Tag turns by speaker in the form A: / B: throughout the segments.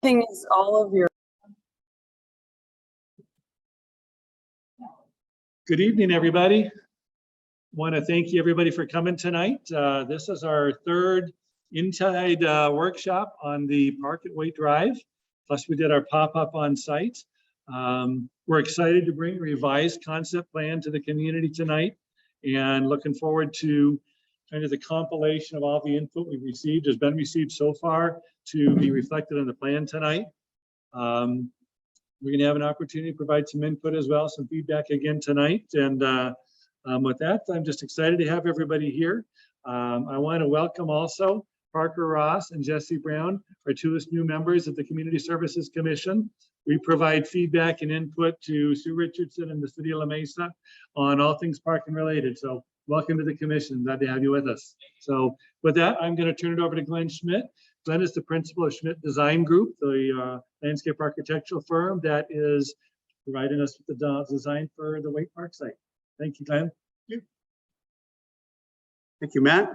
A: Thing is all of your.
B: Good evening, everybody. Want to thank you, everybody, for coming tonight. This is our third inside workshop on the park at Waite Drive. Plus, we did our pop-up on site. We're excited to bring a revised concept plan to the community tonight, and looking forward to kind of the compilation of all the input we've received, has been received so far, to be reflected on the plan tonight. We're going to have an opportunity to provide some input as well, some feedback again tonight. And with that, I'm just excited to have everybody here. I want to welcome also Parker Ross and Jesse Brown, our two new members of the Community Services Commission. We provide feedback and input to Sue Richardson and the City of La Mesa on all things parking related. So welcome to the commission. Glad to have you with us. So with that, I'm going to turn it over to Glenn Schmidt. Glenn is the principal of Schmidt Design Group, the landscape architectural firm that is providing us with the design for the Waite Park site. Thank you, Glenn.
C: Thank you, Matt.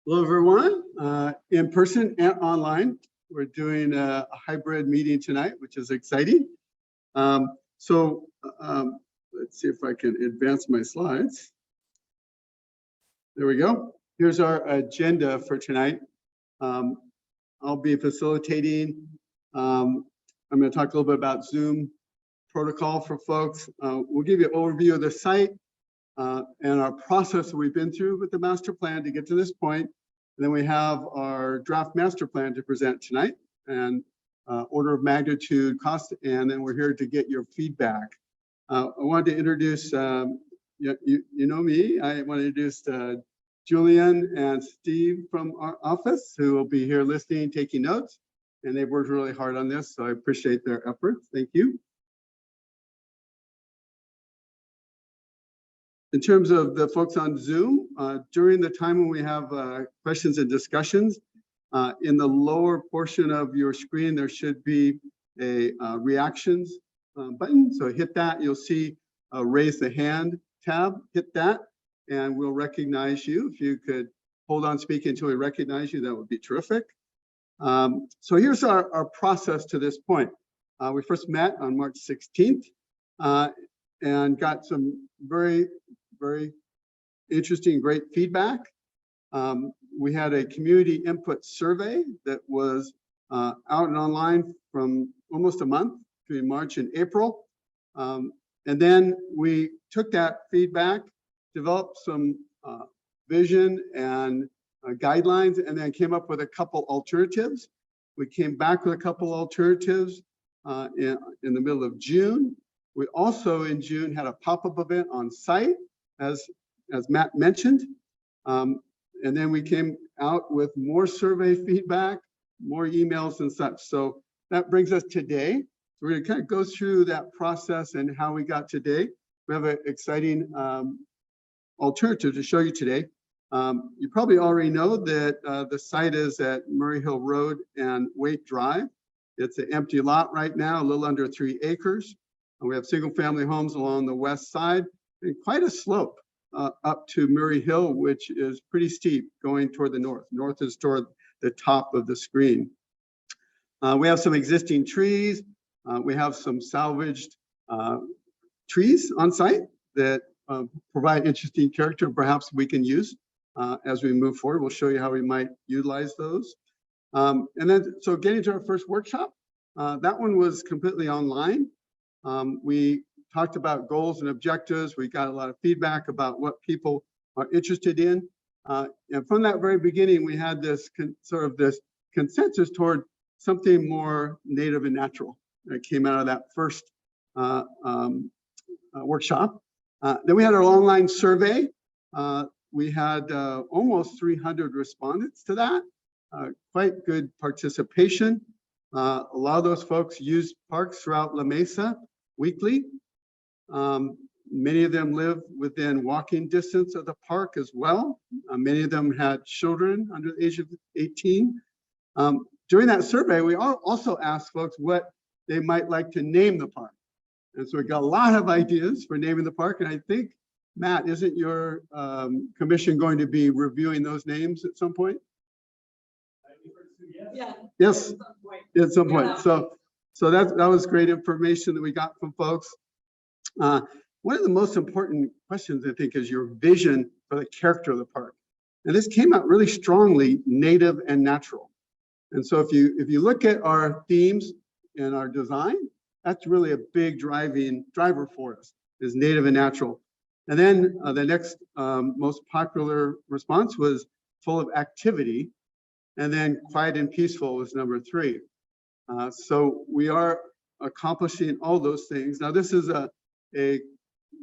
C: Hello, everyone, in person and online. We're doing a hybrid meeting tonight, which is exciting. Let's see if I can advance my slides. There we go. Here's our agenda for tonight. I'll be facilitating. I'm going to talk a little bit about Zoom protocol for folks. We'll give you an overview of the site and our process that we've been through with the master plan to get to this point. And then we have our draft master plan to present tonight, and order of magnitude cost, and then we're here to get your feedback. I wanted to introduce, you know me, I want to introduce Julian and Steve from our office, who will be here listening, taking notes, and they've worked really hard on this, so I appreciate their efforts. Thank you. In terms of the folks on Zoom, during the time when we have questions and discussions, in the lower portion of your screen, there should be a reactions button. So hit that, you'll see a raise the hand tab, hit that, and we'll recognize you. If you could hold on speaking until we recognize you, that would be terrific. So here's our process to this point. We first met on March 16th and got some very interesting, great feedback. We had a community input survey that was out and online from almost a month between March and April. And then we took that feedback, developed some vision and guidelines, and then came up with a couple alternatives. We came back with a couple alternatives in the middle of June. We also in June had a pop-up event on site, as Matt mentioned. And then we came out with more survey feedback, more emails and such. So that brings us today. We're going to kind of go through that process and how we got today. We have an exciting alternative to show you today. You probably already know that the site is at Murray Hill Road and Waite Drive. It's an empty lot right now, a little under 3 acres. And we have single family homes along the west side and quite a slope up to Murray Hill, which is pretty steep going toward the north. North is toward the top of the screen. We have some existing trees. We have some salvaged trees on site that provide interesting character, perhaps we can use as we move forward. We'll show you how we might utilize those. And then, so getting to our first workshop, that one was completely online. We talked about goals and objectives. We got a lot of feedback about what people are interested in. And from that very beginning, we had this this consensus toward something more native and natural that came out of that first workshop. Then we had our online survey. We had almost 300 respondents to that. Quite good participation. A lot of those folks use parks throughout La Mesa weekly. Many of them live within walking distance of the park as well. Many of them had children under the age of 18. During that survey, we also asked folks what they might like to name the park. And so we got a lot of ideas for naming the park. And I think, Matt, isn't your commission going to be reviewing those names at some point?
A: Yeah.
C: Yes,
A: At some point.
C: at some point.
A: Yeah.
C: So that was great information that we got from folks. One of the most important questions, I think, is your vision for the character of the park. And this came out really strongly, native and natural. And so if you look at our themes and our design, that's really a big driver for us, is native and natural. And then the next most popular response was full of activity. And then quiet and peaceful was number 3. So we are accomplishing all those things. Now this is a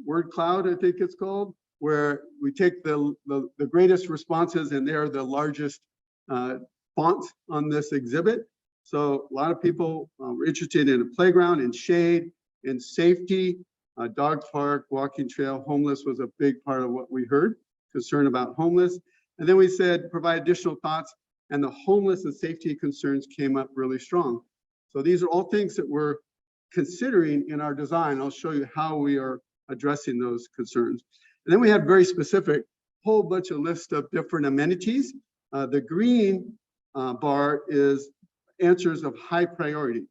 C: word cloud, I think it's called, where we take the greatest responses and they're the largest font on this exhibit. So a lot of people were interested in a playground, in shade, in safety, dog park, walking trail. Homeless was a big part of what we heard, concern about homeless. And then we said provide additional thoughts, and the homeless and safety concerns came up really strong. So these are all things that we're considering in our design. I'll show you how we are addressing those concerns. And then we had very specific, whole bunch of list of different amenities. The green bar is answers of high priority.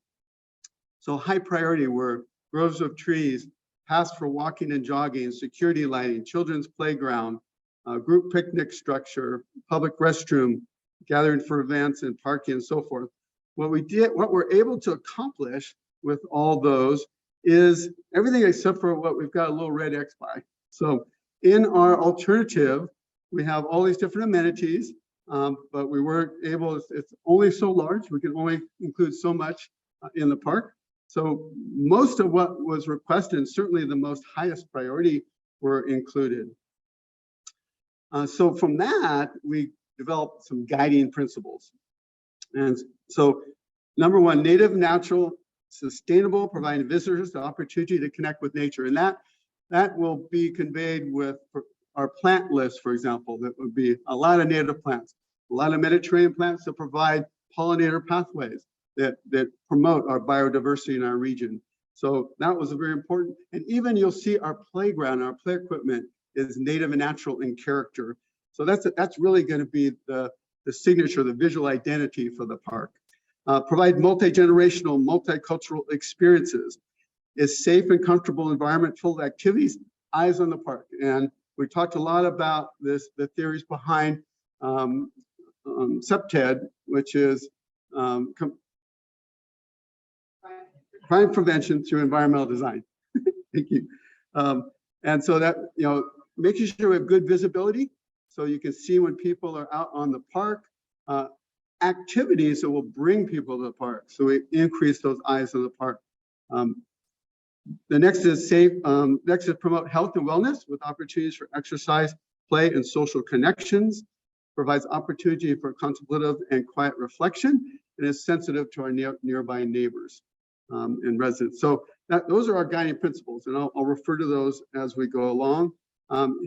C: So high priority were groves of trees, paths for walking and jogging, security lighting, children's playground, group picnic structure, public restroom, gathering for events and parking and so forth. What we're able to accomplish with all those is everything except for what we've got a little red X by. So in our alternative, we have all these different amenities, but we weren't able, it's only so large, we can only include so much in the park. So most of what was requested, and certainly the most highest priority, were included. So from that, we developed some guiding principles. And so number 1, native, natural, sustainable, providing visitors the opportunity to connect with nature. And that will be conveyed with our plant list, for example. That would be a lot of native plants, a lot of Mediterranean plants that provide pollinator pathways that promote our biodiversity in our region. So that was very important. And even you'll see our playground, our play equipment is native and natural in character. So that's really going to be the signature, the visual identity for the park. Provide multi-generational, multicultural experiences. Is safe and comfortable environment full of activities, eyes on the park. And we talked a lot about this, the theories behind CPTED, which is crime prevention through environmental design. Thank you. And so that, making sure we have good visibility so you can see when people are out on the park, activities that will bring people to the park. So we increase those eyes on the park. The next is next is promote health and wellness with opportunities for exercise, play, and social connections. Provides opportunity for contemplative and quiet reflection, and is sensitive to our nearby neighbors and residents. So those are our guiding principles, and I'll refer to those as we go along.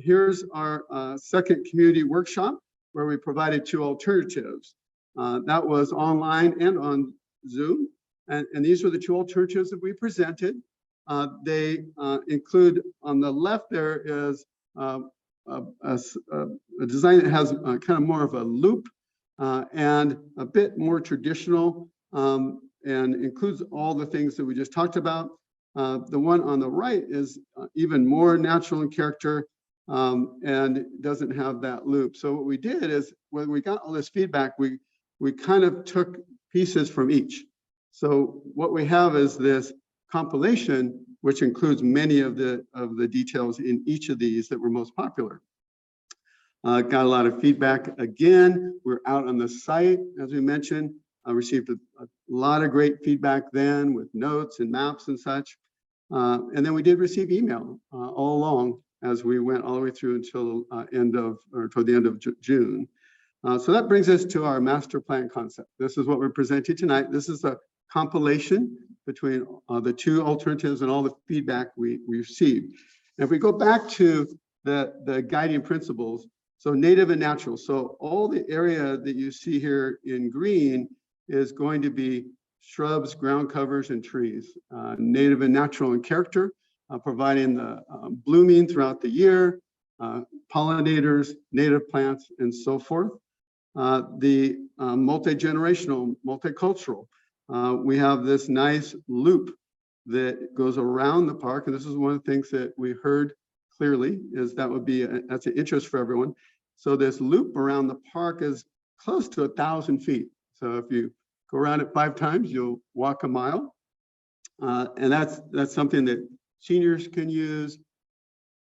C: Here's our second community workshop where we provided 2 alternatives. That was online and on Zoom. And these were the 2 alternatives that we presented. They include, on the left there is a design that has kind of more of a loop and a bit more traditional and includes all the things that we just talked about. The one on the right is even more natural in character and doesn't have that loop. So what we did is when we got all this feedback, we kind of took pieces from each. So what we have is this compilation, which includes many of the details in each of these that were most popular. Got a lot of feedback. Again, we're out on the site, as we mentioned. I received a lot of great feedback then with notes and maps and such. And then we did receive email all along as we went all the way through until toward the end of June. So that brings us to our master plan concept. This is what we're presenting tonight. This is a compilation between the 2 alternatives and all the feedback we received. And if we go back to the guiding principles, so native and natural. So all the area that you see here in green is going to be shrubs, ground covers, and trees. Native and natural in character, providing the blooming throughout the year, pollinators, native plants, and so forth. multi-generational, multicultural. We have this nice loop that goes around the park. And this is one of the things that we heard clearly is that would be, that's an interest for everyone. So this loop around the park is close to 1,000 feet. So if you go around it 5 times, you'll walk a mile. And that's something that seniors can use.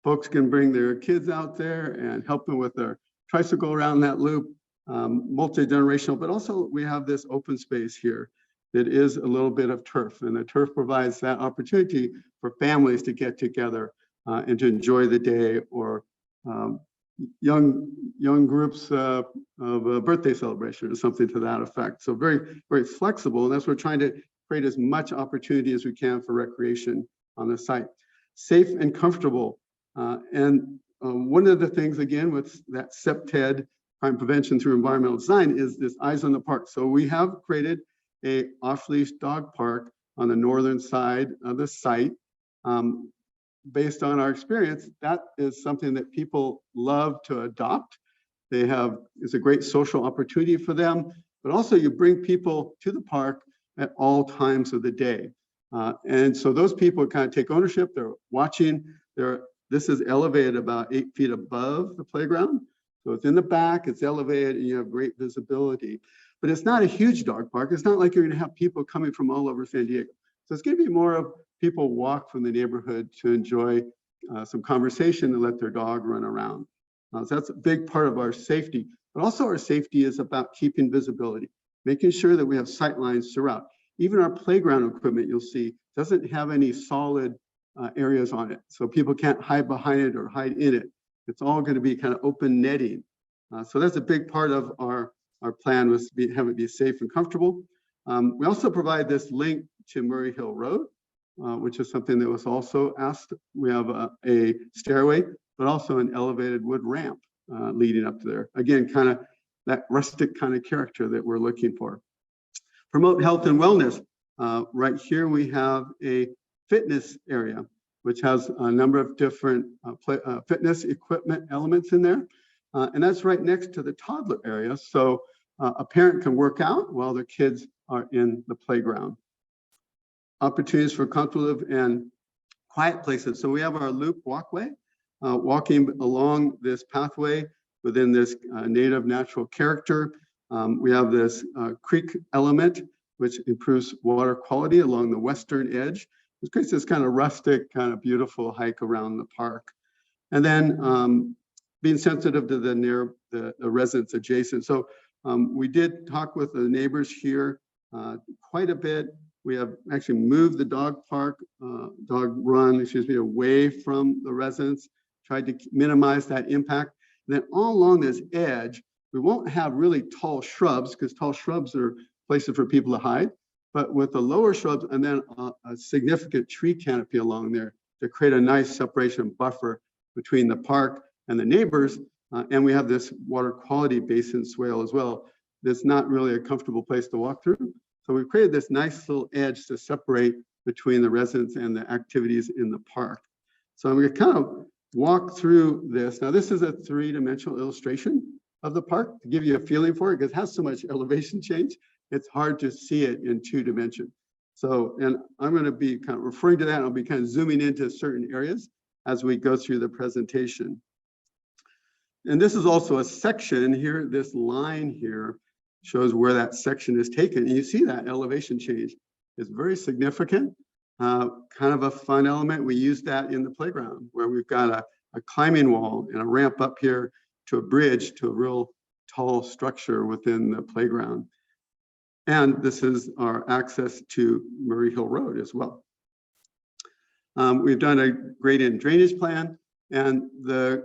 C: Folks can bring their kids out there and help them with their tricycle around that loop, multi-generational, but also we have this open space here that is a little bit of turf, and the turf provides that opportunity for families to get together and to enjoy the day, or young groups of a birthday celebration or something to that effect. So very, very flexible, and that's what we're trying to create as much opportunity as we can for recreation on the site. Safe and comfortable. One of the things, again, with that CPTED, crime prevention through environmental design, is this eyes on the park. So we have created a off-leash dog park on the northern side of the site. Based on our experience, that is something that people love to adopt. It's a great social opportunity for them, but also you bring people to the park at all times of the day. And so those people kind of take ownership, they're watching, this is elevated about 8 feet above the playground. So it's in the back, it's elevated, and you have great visibility. But it's not a huge dog park. It's not like you're gonna have people coming from all over San Diego. So it's gonna be more of people walk from the neighborhood to enjoy some conversation and let their dog run around. So that's a big part of our safety. But also our safety is about keeping visibility, making sure that we have sight lines throughout. Even our playground equipment, you'll see, doesn't have any solid areas on it. So people can't hide behind it or hide in it. It's all gonna be kind of open netting. So that's a big part of our plan, was to have it be safe and comfortable. We also provide this link to Murray Hill Road, which is something that was also asked. We have a stairway, but also an elevated wood ramp leading up to there. Again, kind of that rustic kind of character that we're looking for. Promote health and wellness. Right here we have a fitness area, which has a number of different fitness equipment elements in there. And that's right next to the toddler area. So a parent can work out while their kids are in the playground. Opportunities for comfortable and quiet places. So we have our loop walkway, walking along this pathway within this native natural character. We have this creek element, which improves water quality along the western edge. It creates this kind of rustic, kind of beautiful hike around the park. And then being sensitive to the residents adjacent. So we did talk with the neighbors here quite a bit. We have actually moved the dog run, away from the residents, tried to minimize that impact. And then all along this edge, we won't have really tall shrubs, because tall shrubs are places for people to hide. But with the lower shrubs and then a significant tree canopy along there to create a nice separation buffer between the park and the neighbors. And we have this water quality basin swale as well. That's not really a comfortable place to walk through. So we've created this nice little edge to separate between the residents and the activities in the park. So I'm going to kind of walk through this. Now, this is a 3-dimensional illustration of the park to give you a feeling for it, because it has so much elevation change. It's hard to see it in 2 dimensions. So, and I'm going to be kind of referring to that, and I'll be kind of zooming into certain areas as we go through the presentation. And this is also a section here. This line here shows where that section is taken. And you see that elevation change is very significant. Kind of a fun element. We use that in the playground, where we've got a climbing wall and a ramp up here to a bridge to a real tall structure within the playground. And this is our access to Murray Hill Road as well. We've done a gradient drainage plan, and the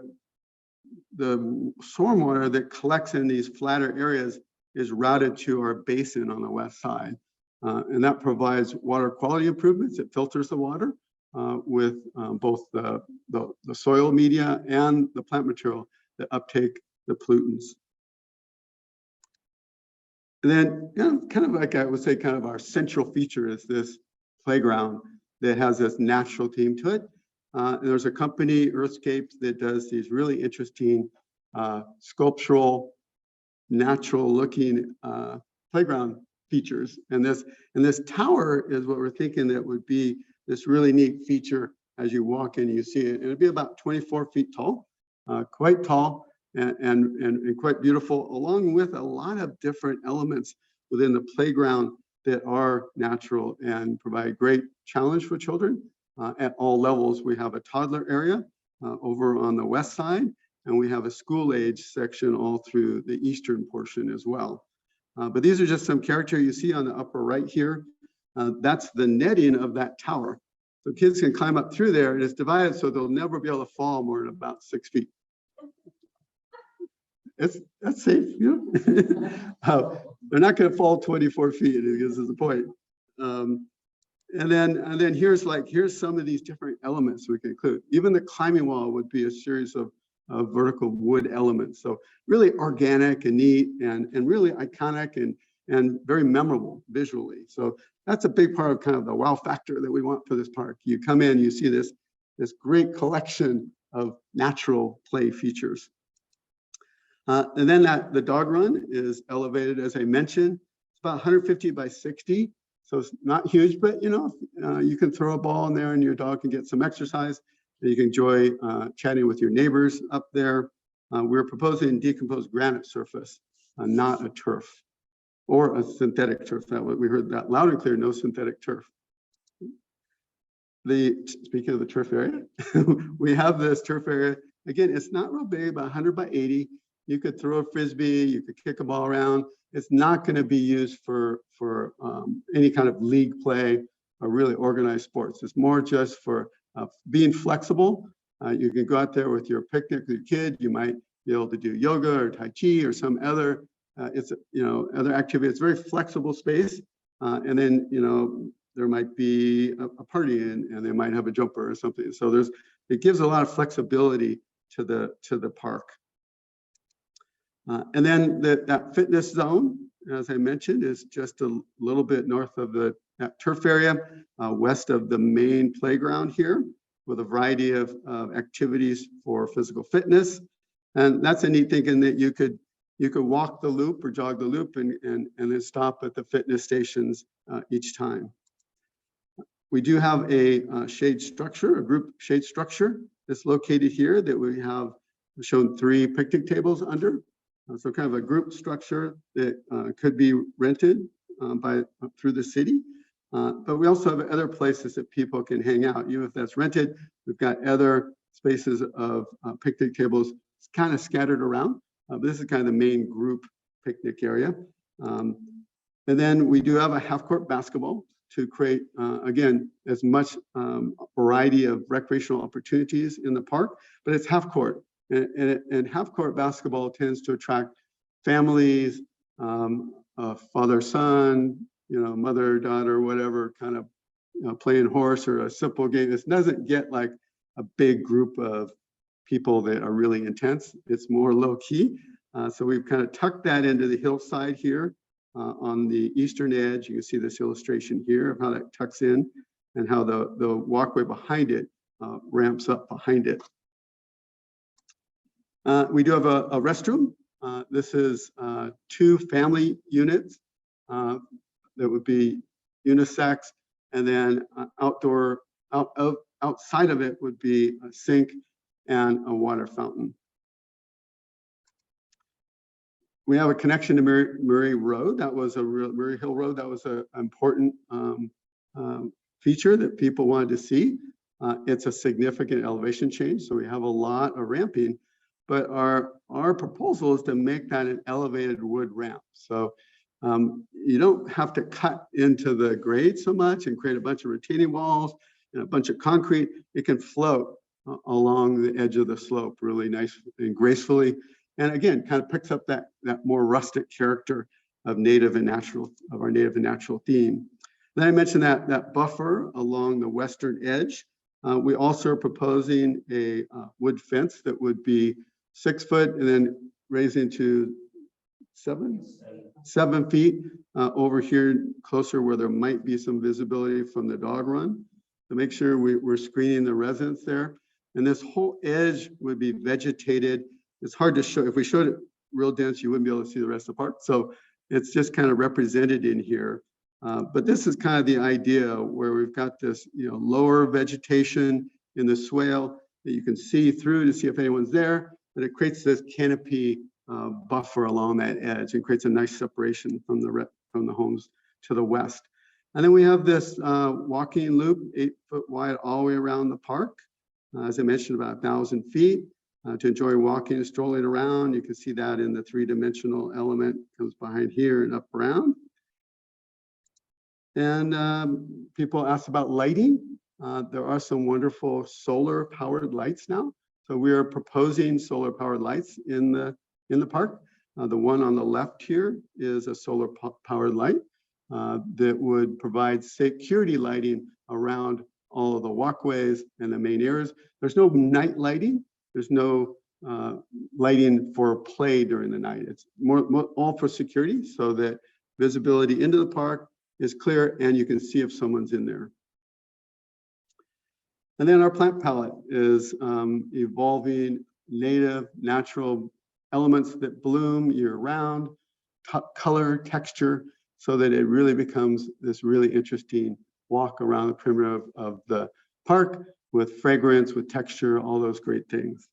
C: stormwater that collects in these flatter areas is routed to our basin on the west side. And that provides water quality improvements. It filters the water with both the soil media and the plant material that uptake the pollutants. And then, kind of like I would say, kind of our central feature is this playground that has this natural theme to it. And there's a company, Earthscapes, that does these really interesting sculptural natural looking playground features. And this tower is what we're thinking that would be this really neat feature as you walk in, you see it. It'll be about 24 feet tall, quite tall and quite beautiful, along with a lot of different elements within the playground that are natural and provide great challenge for children at all levels. We have a toddler area over on the west side, and we have a school age section all through the eastern portion as well. But these are just some character you see on the upper right here. That's the netting of that tower. So kids can climb up through there, and it's divided so they'll never be able to fall more than about 6 feet. That's safe, you know. They're not going to fall 24 feet. I guess is the point. And then here's some of these different elements we can include. Even the climbing wall would be a series of vertical wood elements. So really organic and neat and really iconic and very memorable visually. So that's a big part of kind of the wow factor that we want for this park. You come in, you see this great collection of natural play features. And then the dog run is elevated, as I mentioned. It's about 150 by 60. So it's not huge, but you know, you can throw a ball in there and your dog can get some exercise. You can enjoy chatting with your neighbors up there. We're proposing decomposed granite surface, not a turf or a synthetic turf. That we heard that loud and clear, no synthetic turf. Speaking of the turf area, we have this turf area. Again, it's not real big, about 100 by 80. You could throw a Frisbee, you could kick a ball around. It's not going to be used for any kind of league play or really organized sports. It's more just for being flexible. You can go out there with your picnic with your kid. You might be able to do yoga or Tai Chi or some other, other activity. It's a very flexible space. And then, there might be a party and they might have a jumper or something. So it gives a lot of flexibility to the park. And then that fitness zone, as I mentioned, is just a little bit north of that turf area, west of the main playground here, with a variety of activities for physical fitness. And that's a neat thing in that you could walk the loop or jog the loop and then stop at the fitness stations each time. We do have a shade structure, a group shade structure that's located here that we have shown 3 picnic tables under. So kind of a group structure that could be rented through the city. But we also have other places that people can hang out. Even if that's rented, we've got other spaces of picnic tables kind of scattered around. This is kind of the main group picnic area. And then we do have a half-court basketball to create, again, as much variety of recreational opportunities in the park, but it's half-court. And half-court basketball tends to attract families, father, son, mother, daughter, whatever, kind of playing horse or a simple game. It doesn't get like a big group of people that are really intense. It's more low key. So we've kind of tucked that into the hillside here on the eastern edge. You can see this illustration here of how that tucks in and how the walkway behind it ramps up behind it. We do have a restroom. This is 2 family units that would be unisex, and then outside of it would be a sink and a water fountain. We have a connection to Murray Road. That was Murray Hill Road. That was an important feature that people wanted to see. It's a significant elevation change, so we have a lot of ramping. But our proposal is to make that an elevated wood ramp. So you don't have to cut into the grade so much and create a bunch of retaining walls and a bunch of concrete. It can float along the edge of the slope really nice and gracefully. And again, kind of picks up that more rustic character of our native and natural theme. Then I mentioned that buffer along the western edge. We also are proposing a wood fence that would be 6 foot and then raising to 7 feet over here closer where there might be some visibility from the dog run to make sure we're screening the residents there. And this whole edge would be vegetated. It's hard to show. If we showed it real dense, you wouldn't be able to see the rest of the park. So it's just kind of represented in here. But this is kind of the idea where we've got this, lower vegetation in the swale that you can see through to see if anyone's there, but it creates this canopy buffer along that edge and creates a nice separation from the homes to the west. And then we have this walking loop, 8 foot wide all the way around the park. As I mentioned, about 1,000 feet to enjoy walking and strolling around. You can see that in the 3-dimensional element comes behind here and up around. And people ask about lighting. There are some wonderful solar powered lights now. So we are proposing solar powered lights in the park. The one on the left here is a solar powered light that would provide security lighting around all of the walkways and the main areas. There's no night lighting. There's no lighting for play during the night. It's more all for security so that visibility into the park is clear and you can see if someone's in there. And then our plant palette is evolving native, natural elements that bloom year-round, color, texture, so that it really becomes this really interesting walk around the perimeter of the park with fragrance, with texture, all those great things.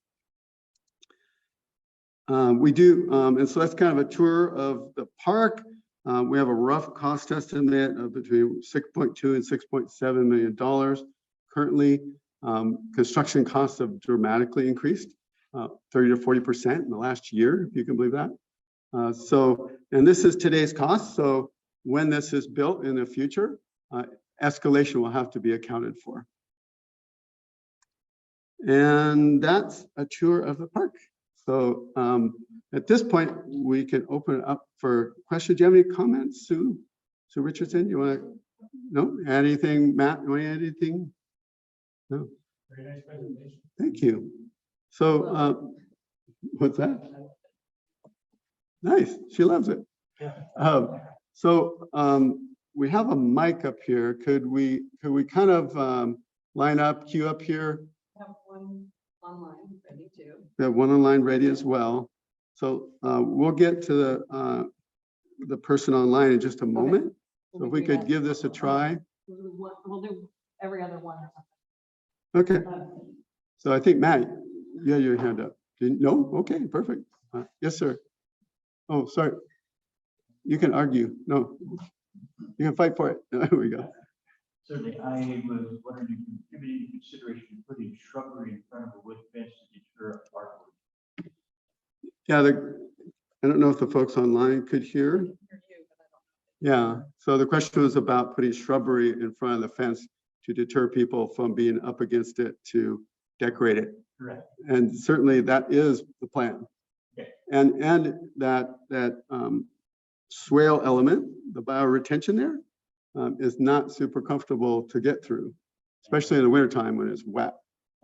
C: We do, and so that's kind of a tour of the park. We have a rough cost estimate of between $6.2 and $6.7 million. Currently, construction costs have dramatically increased, 30 to 40% in the last year, if you can believe that. And this is today's cost. So when this is built in the future, escalation will have to be accounted for. And that's a tour of the park. So at this point, we can open it up for questions. Do you have any comments, Sue? Sue Richardson, you want to, no, add anything? Matt, you want to add anything? No.
B: Very nice presentation.
C: Thank you. So what's that? Nice, she loves it.
B: Yeah.
C: We have a mic up here. Could we kind of line up, queue up here?
A: I have one online ready too.
C: We have one online ready as well. So we'll get to the person online in just a moment. So if we could give this a try.
A: We'll do every other one.
C: Okay. So I think Matt, you had your hand up. No? Okay, perfect. Yes, sir. Oh, sorry. You can argue. No, you can fight for it. There we go.
D: Certainly, I was wondering if you give any consideration putting shrubbery in front of a wood fence to deter artwork.
C: Yeah, I don't know if the folks online could hear. Yeah, so the question was about putting shrubbery in front of the fence to deter people from being up against it to decorate it.
D: Correct.
C: And certainly that is the plan.
D: Okay.
C: And that swale element, the bioretention there, is not super comfortable to get through, especially in the wintertime when it's wet.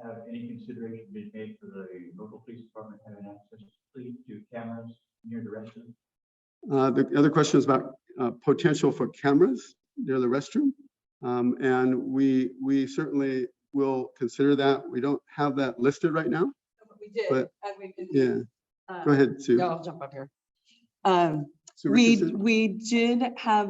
D: Have any consideration been made for the local police department having access to cameras near the restroom?
C: The other question is about potential for cameras near the restroom. And we certainly will consider that. We don't have that listed right now.
A: We did.
C: But,
A: and we can,
C: yeah, go ahead, Sue.
A: I'll jump up here.
C: Sue Richardson?
A: We did have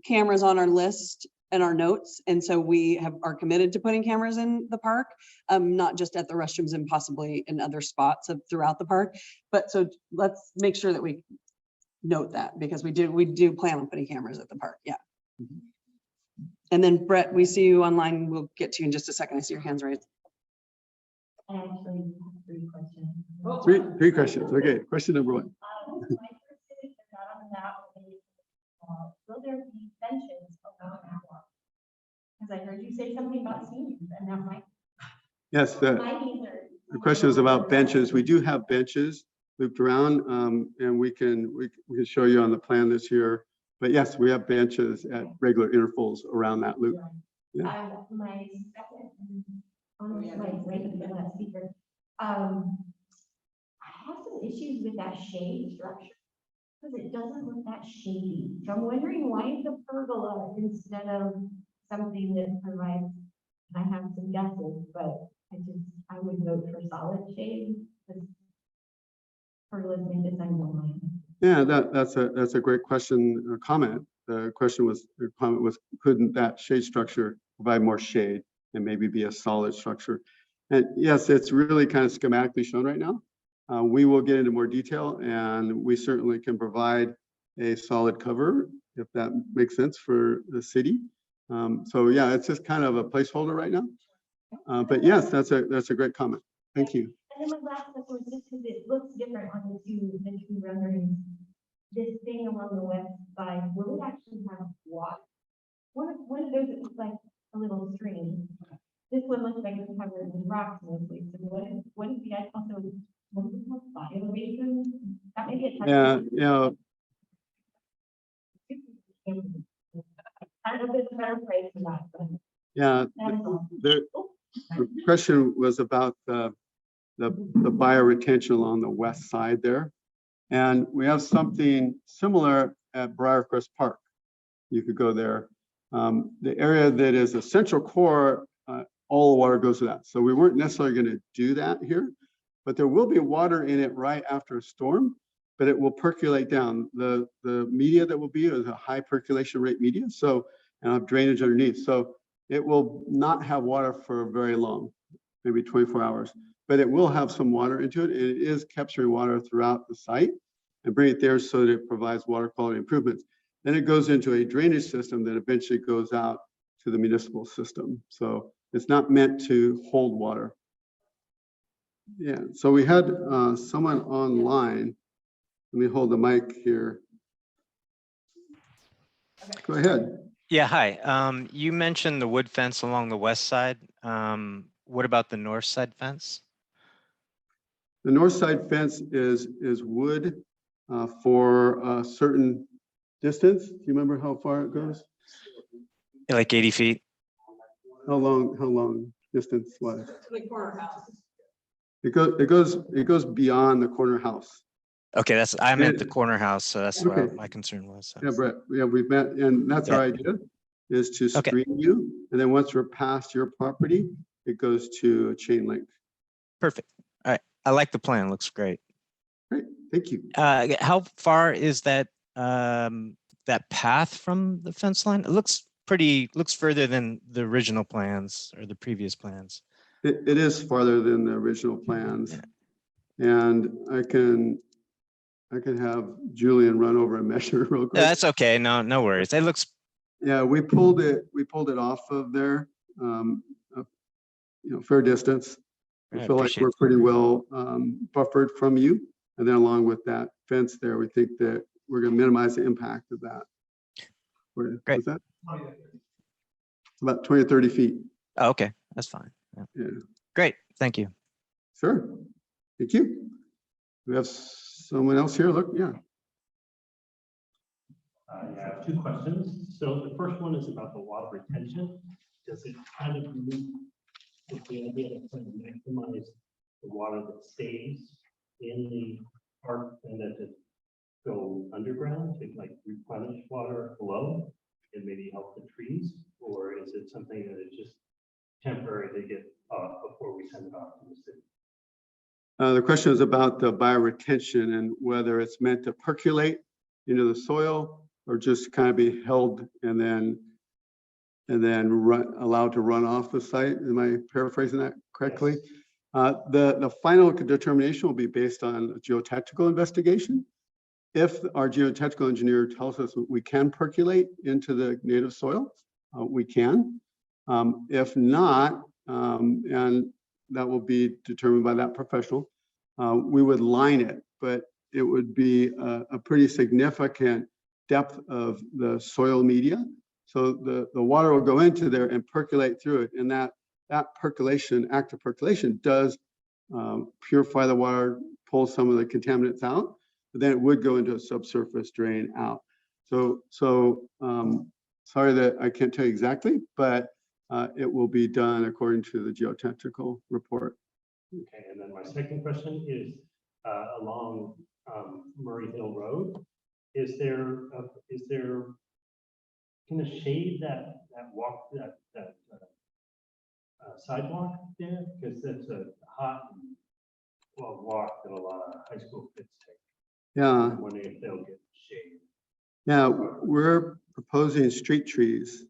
A: cameras on our list and our notes, and so we are committed to putting cameras in the park, not just at the restrooms and possibly in other spots throughout the park. But so let's make sure that we note that, because we do plan on putting cameras at the park. Yeah.
C: Mm-hmm.
A: And then Brett, we see you online. We'll get to you in just a second. I see your hands raised.
E: I actually have 3 questions.
C: Three questions. Okay, question number 1.
E: My first is not on the map. Will there be benches along that walk? Because I heard you say something about seniors, and that might.
C: Yes,
E: my needs are.
C: the question is about benches. We do have benches looped around, and we can show you on the plan this year. But yes, we have benches at regular intervals around that loop. Yeah.
E: My second, my right speaker. I have some issues with that shade structure because it doesn't look that shady. So I'm wondering why the pergola instead of something that provides. I have some guesses, but I would vote for solid shade. for listening to signs online.
C: Yeah, that's a great question or comment. The comment was, couldn't that shade structure provide more shade and maybe be a solid structure? And yes, it's really kind of schematically shown right now. We will get into more detail, and we certainly can provide a solid cover if that makes sense for the city. So yeah, it's just kind of a placeholder right now. But yes, that's a great comment. Thank you.
E: And then my last question was just because it looks different on the two renderings. This thing along the west side, will it actually have water? One of those, it looks like a little stream. This one looks like it's covered with rocks mostly. So what is the, also, what is it called, bio basin? That may be a.
C: Yeah, yeah.
E: I don't know if it's a better place for that, but
C: Yeah,
E: that is all.
C: the question was about the bioretention along the west side there. And we have something similar at Briarcrest Park. You could go there. The area that is a central core, all the water goes to that. So we weren't necessarily going to do that here, but there will be water in it right after a storm, but it will percolate down. The media that will be is a high percolation rate media. So, and have drainage underneath. So it will not have water for very long, maybe 24 hours, but it will have some water into it. And it is capturing water throughout the site and bring it there so that it provides water quality improvements. Then it goes into a drainage system that eventually goes out to the municipal system. So it's not meant to hold water. Yeah, so we had someone online. Let me hold the mic here. Go ahead.
F: Yeah, hi. You mentioned the wood fence along the west side. What about the north side fence?
C: The north side fence is wood for a certain distance. Do you remember how far it goes?
F: Like 80 feet?
C: How long distance was?
A: To the corner house.
C: It goes beyond the corner house.
F: Okay, I meant the corner house, so that's
C: Okay.
F: what my concern was. So.
C: Yeah, Brett. Yeah, we've met, and that's our idea, is to
F: Okay.
C: screen you, and then once we're past your property, it goes to a chain link.
F: Perfect. All right. I like the plan. Looks great.
C: Great, thank you.
F: How far is that that path from the fence line? It looks further than the original plans or the previous plans.
C: It is farther than the original plans, and I can have Julian run over and measure real quick.
F: Yeah, that's okay. No worries. It looks.
C: Yeah, we pulled it off of there, fair distance. We
F: I
C: feel like
F: appreciate
C: we're pretty well buffered from you. And then along with that fence there, we think that we're going to minimize the impact of that. Great. What's that? About 20 or 30 feet.
F: Oh, okay, that's fine.
C: Yeah.
F: Great. Thank you.
C: Sure. Thank you. We have someone else here. Look, yeah.
G: I have two questions. So the first one is about the water retention. Does it kind of meet with the idea of trying to maximize the water that stays in the park and that it go underground to like replenish water below and maybe help the trees? Or is it something that is just temporary to get off before we send it off to the city?
C: The question is about the bioretention and whether it's meant to percolate into the soil or just kind of be held and then allowed to run off the site. Am I paraphrasing that correctly? Yes. The final determination will be based on a geotechnical investigation. If our geotechnical engineer tells us we can percolate into the native soil, we can. If not, and that will be determined by that professional, we would line it, but it would be a pretty significant depth of the soil media. So the water will go into there and percolate through it. And that percolation, active percolation, does purify the water, pull some of the contaminants out, but then it would go into a subsurface drain out. So sorry that I can't tell you exactly, but it will be done according to the geotechnical report.
G: Okay, and then my second question is along Murray Hill Road. Is there can it shade that sidewalk there? Because that's a hot walk that a lot of high school kids take.
C: Yeah,
G: I'm wondering if they'll get shade.
C: yeah, we're proposing street trees.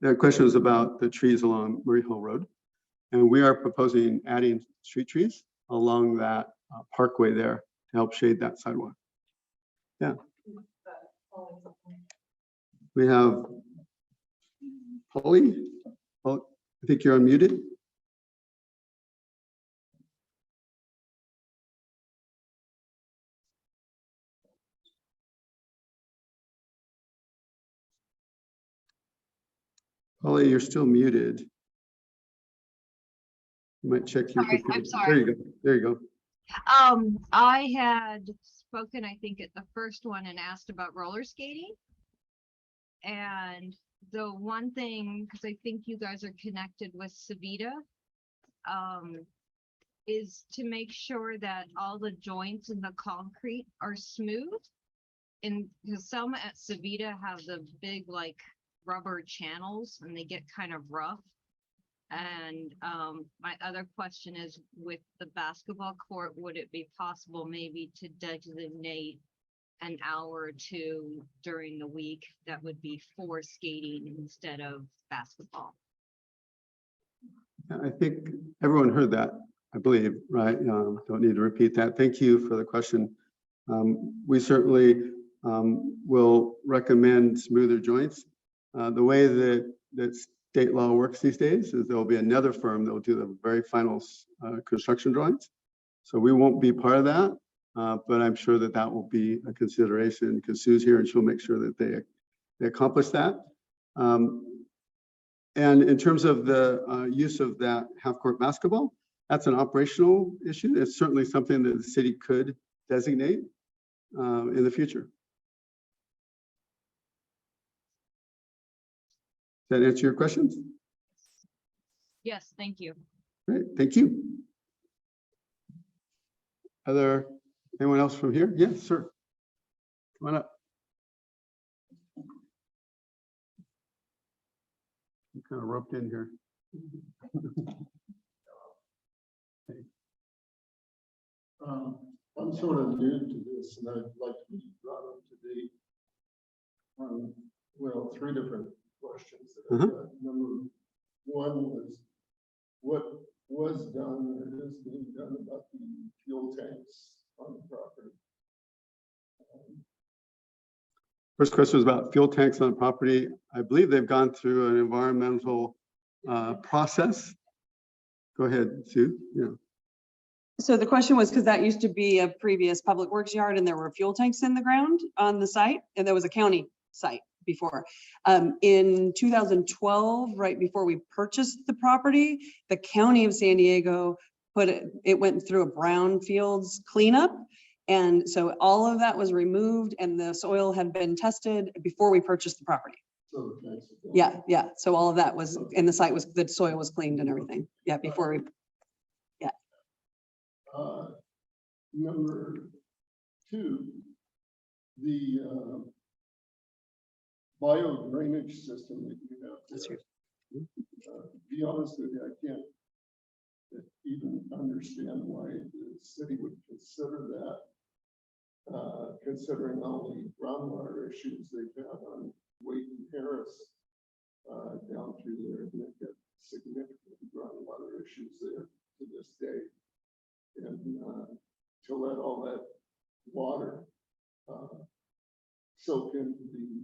C: The question was about the trees along Murray Hill Road. And we are proposing adding street trees along that parkway there to help shade that sidewalk. Yeah. We have Polly. Oh, I think you're unmuted. Polly, you're still muted. You might check your
H: Sorry,
C: computer.
H: I'm sorry.
C: There you go. There you go.
H: I had spoken, I think, at the first one and asked about roller skating. And the one thing, because I think you guys are connected with Savita, is to make sure that all the joints in the concrete are smooth. And because some at Savita have the big like rubber channels and they get kind of rough. And my other question is, with the basketball court, would it be possible maybe to designate an hour or two during the week that would be for skating instead of basketball?
C: I think everyone heard that, I believe, right? Don't need to repeat that. Thank you for the question. We certainly will recommend smoother joints. The way that state law works these days is there'll be another firm that will do the very final construction drawings. So we won't be part of that, but I'm sure that that will be a consideration because Sue's here and she'll make sure that they accomplish that. And in terms of the use of that half-court basketball, that's an operational issue. It's certainly something that the city could designate in the future. Does that answer your questions?
H: Yes, thank you.
C: Great, thank you. Anyone else from here? Yes, sir. Come on up. I'm kind of roped in here.
I: I'm sort of new to this and I'd like to be brought up to date. Well, three different questions. That I've got. Number one was, what was done or is being done about the fuel tanks on the property?
C: First question was about fuel tanks on the property. I believe they've gone through an environmental process. Go ahead, Sue. Yeah.
A: So the question was, because that used to be a previous public works yard and there were fuel tanks in the ground on the site, and there was a county site before. In 2012, right before we purchased the property, the county of San Diego it went through a brownfields cleanup. And so all of that was removed and the soil had been tested before we purchased the property.
I: So the tanks are gone.
A: Yeah, yeah. So all of that was, and the site was, the soil was cleaned and everything. Yeah, before we,
I: Number two, the bio drainage system that you have.
A: That's
I: there. To be honest with you, I can't even understand why the city would consider that, considering all the groundwater issues they've had on Waite and Harris down through there. They've got significant groundwater issues there to this day. And to let all that water soak into the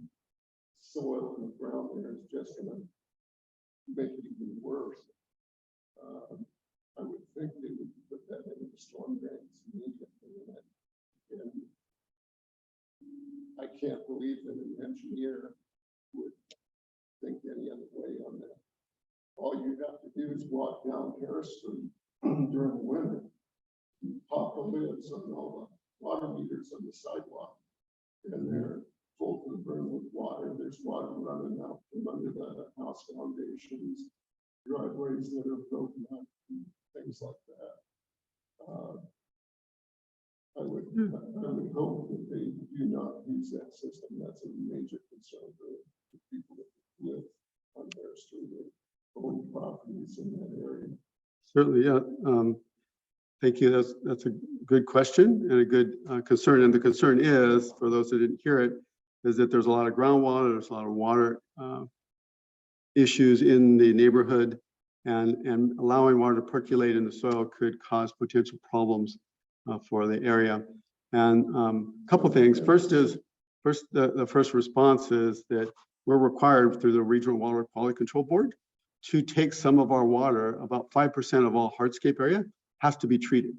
I: soil in the ground there is just going to make it even worse. I would think they would put that into the storm drains immediately. And I can't believe that an engineer would think any other way on that. All you have to do is walk down Harris Street during the winter, pop the lids on all the water meters on the sidewalk, and they're full to the brim with water. There's water running out from under the house foundations, driveways that are broken up, and things like that. I would hope that they do not use that system. That's a major concern for the people that live on their street or own properties in that area.
C: Certainly, yeah. Thank you. That's a good question and a good concern. And the concern is, for those that didn't hear it, is that there's a lot of groundwater, there's a lot of water issues in the neighborhood, and allowing water to percolate in the soil could cause potential problems for the area. And a couple things. The first response is that we're required through the Regional Water Quality Control Board to take some of our water. About 5% of all hardscape area has to be treated.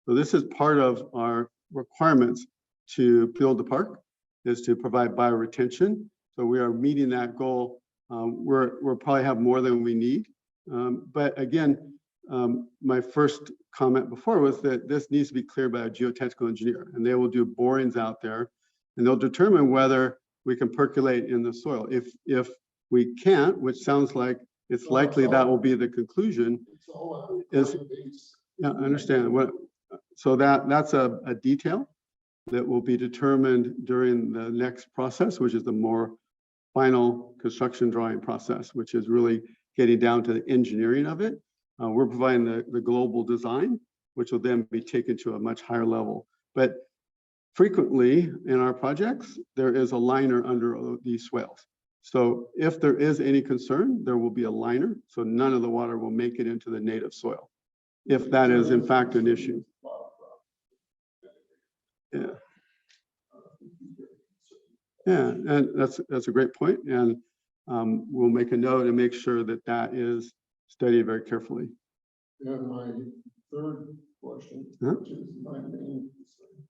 C: So this is part of our requirements to build the park, is to provide bioretention. So we are meeting that goal. We'll probably have more than we need. But again, my first comment before was that this needs to be cleared by a geotechnical engineer, and they will do borings out there, and they'll determine whether we can percolate in the soil. If we can't, which sounds like it's likely that will be the conclusion,
I: It's all
C: is, yeah, I understand. So that's a detail that will be determined during the next process, which is the more final construction drawing process, which is really getting down to the engineering of it. We're providing the global design, which will then be taken to a much higher level. But frequently in our projects, there is a liner under these swales. So if there is any concern, there will be a liner, so none of the water will make it into the native soil, if that is in fact an issue. Yeah. Yeah, and that's a great point, and we'll make a note and make sure that that is studied very carefully.
I: And my third question,
C: Huh?
I: which is my main concern.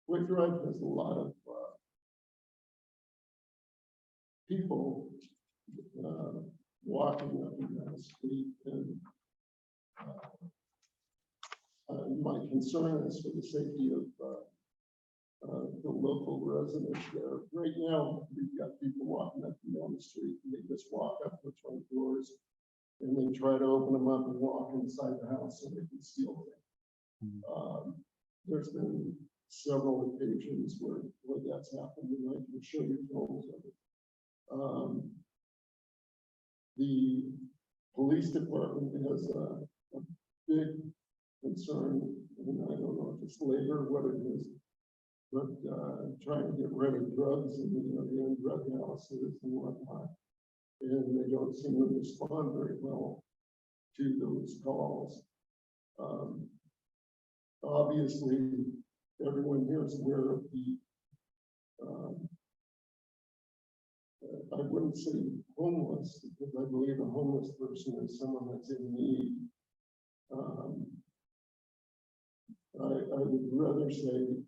I: Waite Drive has a lot of people walking up and down the street, and my concern is for the safety of the local residents there. Right now, we've got people walking up and down the street, and they just walk up the front doors and then try to open them up and walk inside the house so they can steal things. There's been several occasions where that's happened, and I can show you photos of it. The police department has a big concern, and I don't know if it's labor, what it is, but trying to get rid of drugs in the area and drug houses and whatnot. And they don't seem to respond very well to those calls. Obviously, everyone here is aware of the, I wouldn't say homeless, because I believe a homeless person is someone that's in need. I would rather say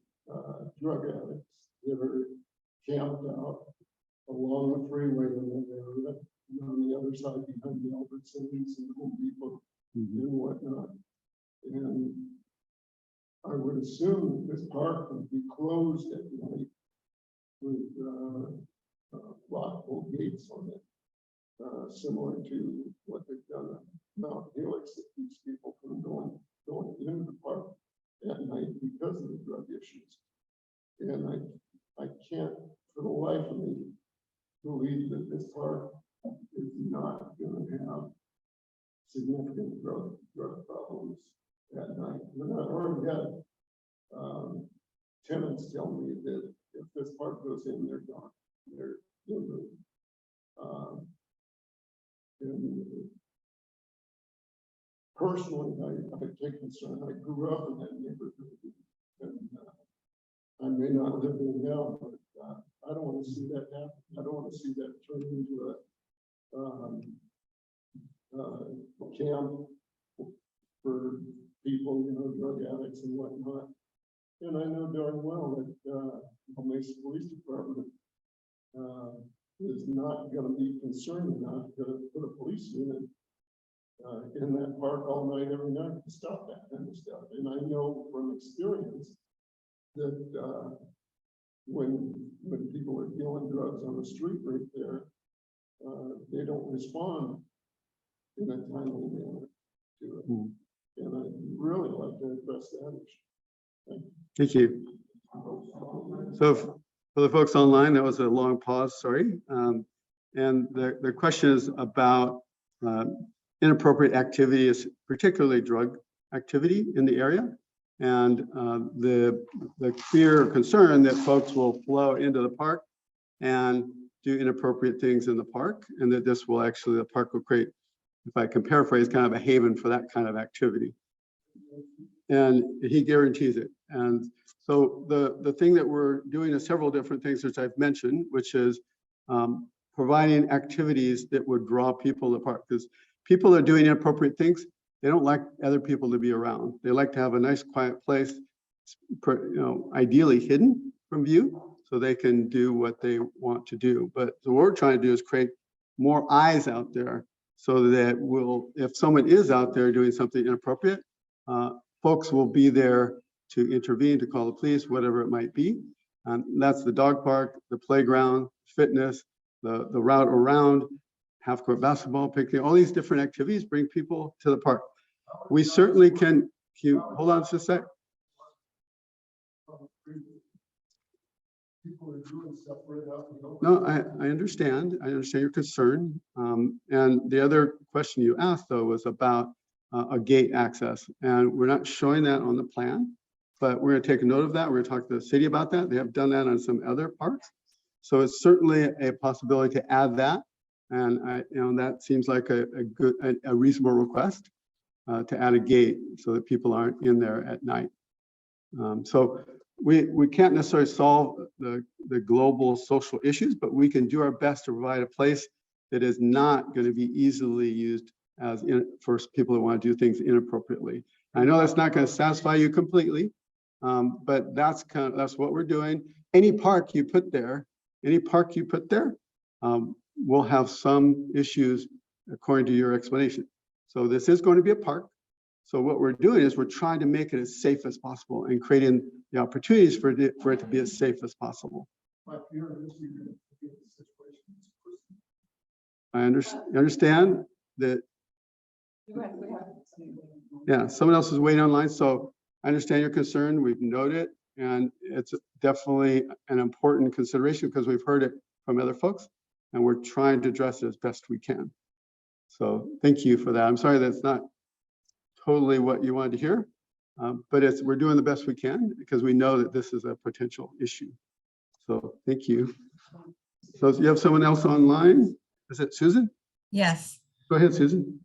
I: drug addicts that are camped out along the freeway and they're on the other side behind the Albertsons and Home Depot and whatnot. And I would assume that this park would be closed at night with lockable gates on it, similar to what they've done at Mount Helix, that keeps people from going into the park at night because of the drug issues. And I can't for the life of me believe that this park is not going to have significant drug problems at night. And I've already had tenants tell me that if this park goes in, they're gone. They're moved. And personally, I take concern. I grew up in that neighborhood, and I may not live there now, but I don't want to see that happen. I don't want to see that turn into a camp for people, drug addicts and whatnot. And I know darn well that the Mesa Police Department is not going to be concerned enough to put a police unit in that park all night, every night to stop that kind of stuff. And I know from experience that when people are dealing drugs on the street right there, they don't respond in a timely manner to it. And I'd really like to address that issue.
C: Thank you. So for the folks online, that was a long pause, sorry. And the question is about inappropriate activity is particularly drug activity in the area. And the fear or concern that folks will flow into the park and do inappropriate things in the park, and that this will actually, the park will create, if I can paraphrase, kind of a haven for that kind of activity. And he guarantees it. And so the thing that we're doing is several different things, which I've mentioned, which is providing activities that would draw people to the park. Because people are doing inappropriate things, they don't like other people to be around. They like to have a nice quiet place, ideally hidden from view, so they can do what they want to do. But so what we're trying to do is create more eyes out there, so that if someone is out there doing something inappropriate, folks will be there to intervene, to call the police, whatever it might be. And that's the dog park, the playground, fitness, the route around, half-court basketball, picnic, all these different activities bring people to the park. We certainly can you hold on just a sec?
I: People are doing stuff right out in the open.
C: No, I understand. I understand your concern. And the other question you asked, though, was about a gate access. And we're not showing that on the plan, but we're going to take a note of that. We're going to talk to the city about that. They have done that on some other parks. So it's certainly a possibility to add that. And that seems like a reasonable request to add a gate so that people aren't in there at night. So we can't necessarily solve the global social issues, but we can do our best to provide a place that is not going to be easily used for people that want to do things inappropriately. I know that's not going to satisfy you completely, but that's what we're doing. Any park you put there will have some issues according to your explanation. So this is going to be a park. So what we're doing is we're trying to make it as safe as possible and creating the opportunities for it to be as safe as possible.
I: My fear is you're going to get the situation.
C: I understand that. Yeah, someone else is waiting online. So I understand your concern. We've noted it, and it's definitely an important consideration because we've heard it from other folks, and we're trying to address it as best we can. So thank you for that. I'm sorry that's not totally what you wanted to hear, but we're doing the best we can because we know that this is a potential issue. So thank you. So you have someone else online? Is it Susan?
J: Yes.
C: Go ahead, Susan.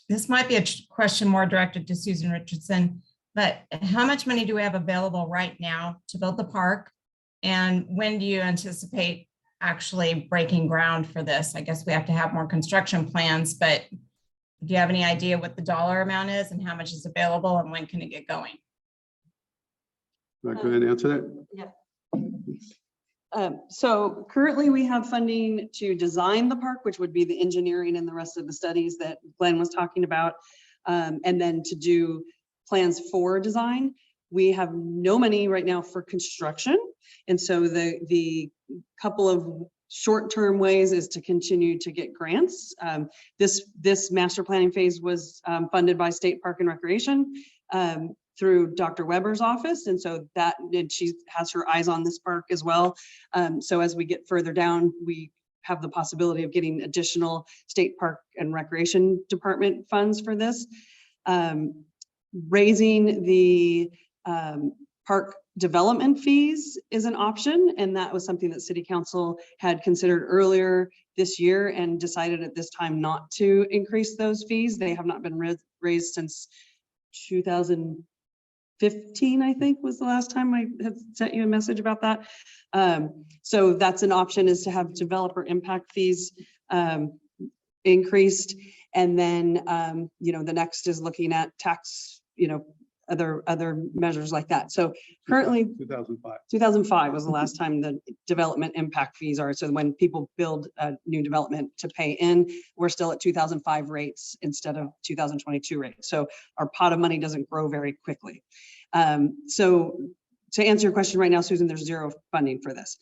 J: This might be a question more directed to Susan Richardson, but how much money do we have available right now to build the park? And when do you anticipate actually breaking ground for this? I guess we have to have more construction plans, but do you have any idea what the dollar amount is and how much is available and when can it get going?
C: Go ahead and answer that.
A: Yeah. So currently we have funding to design the park, which would be the engineering and the rest of the studies that Glenn was talking about. And then to do plans for design. We have no money right now for construction. And so the couple of short-term ways is to continue to get grants. This master planning phase was funded by State Park and Recreation through Dr. Weber's office. And so and she has her eyes on this park as well. So as we get further down, we have the possibility of getting additional State Park and Recreation Department funds for this. Raising the park development fees is an option, and that was something that City Council had considered earlier this year and decided at this time not to increase those fees. They have not been raised since 2015, I think was the last time I had sent you a message about that. So that's an option, is to have developer impact fees increased. And then, the next is looking at tax, other measures like that. So currently 2005 was the last time the development impact fees are. So when people build a new development to pay in, we're still at 2005 rates instead of 2022 rates. So our pot of money doesn't grow very quickly. So to answer your question right now, Susan, there's zero funding for this.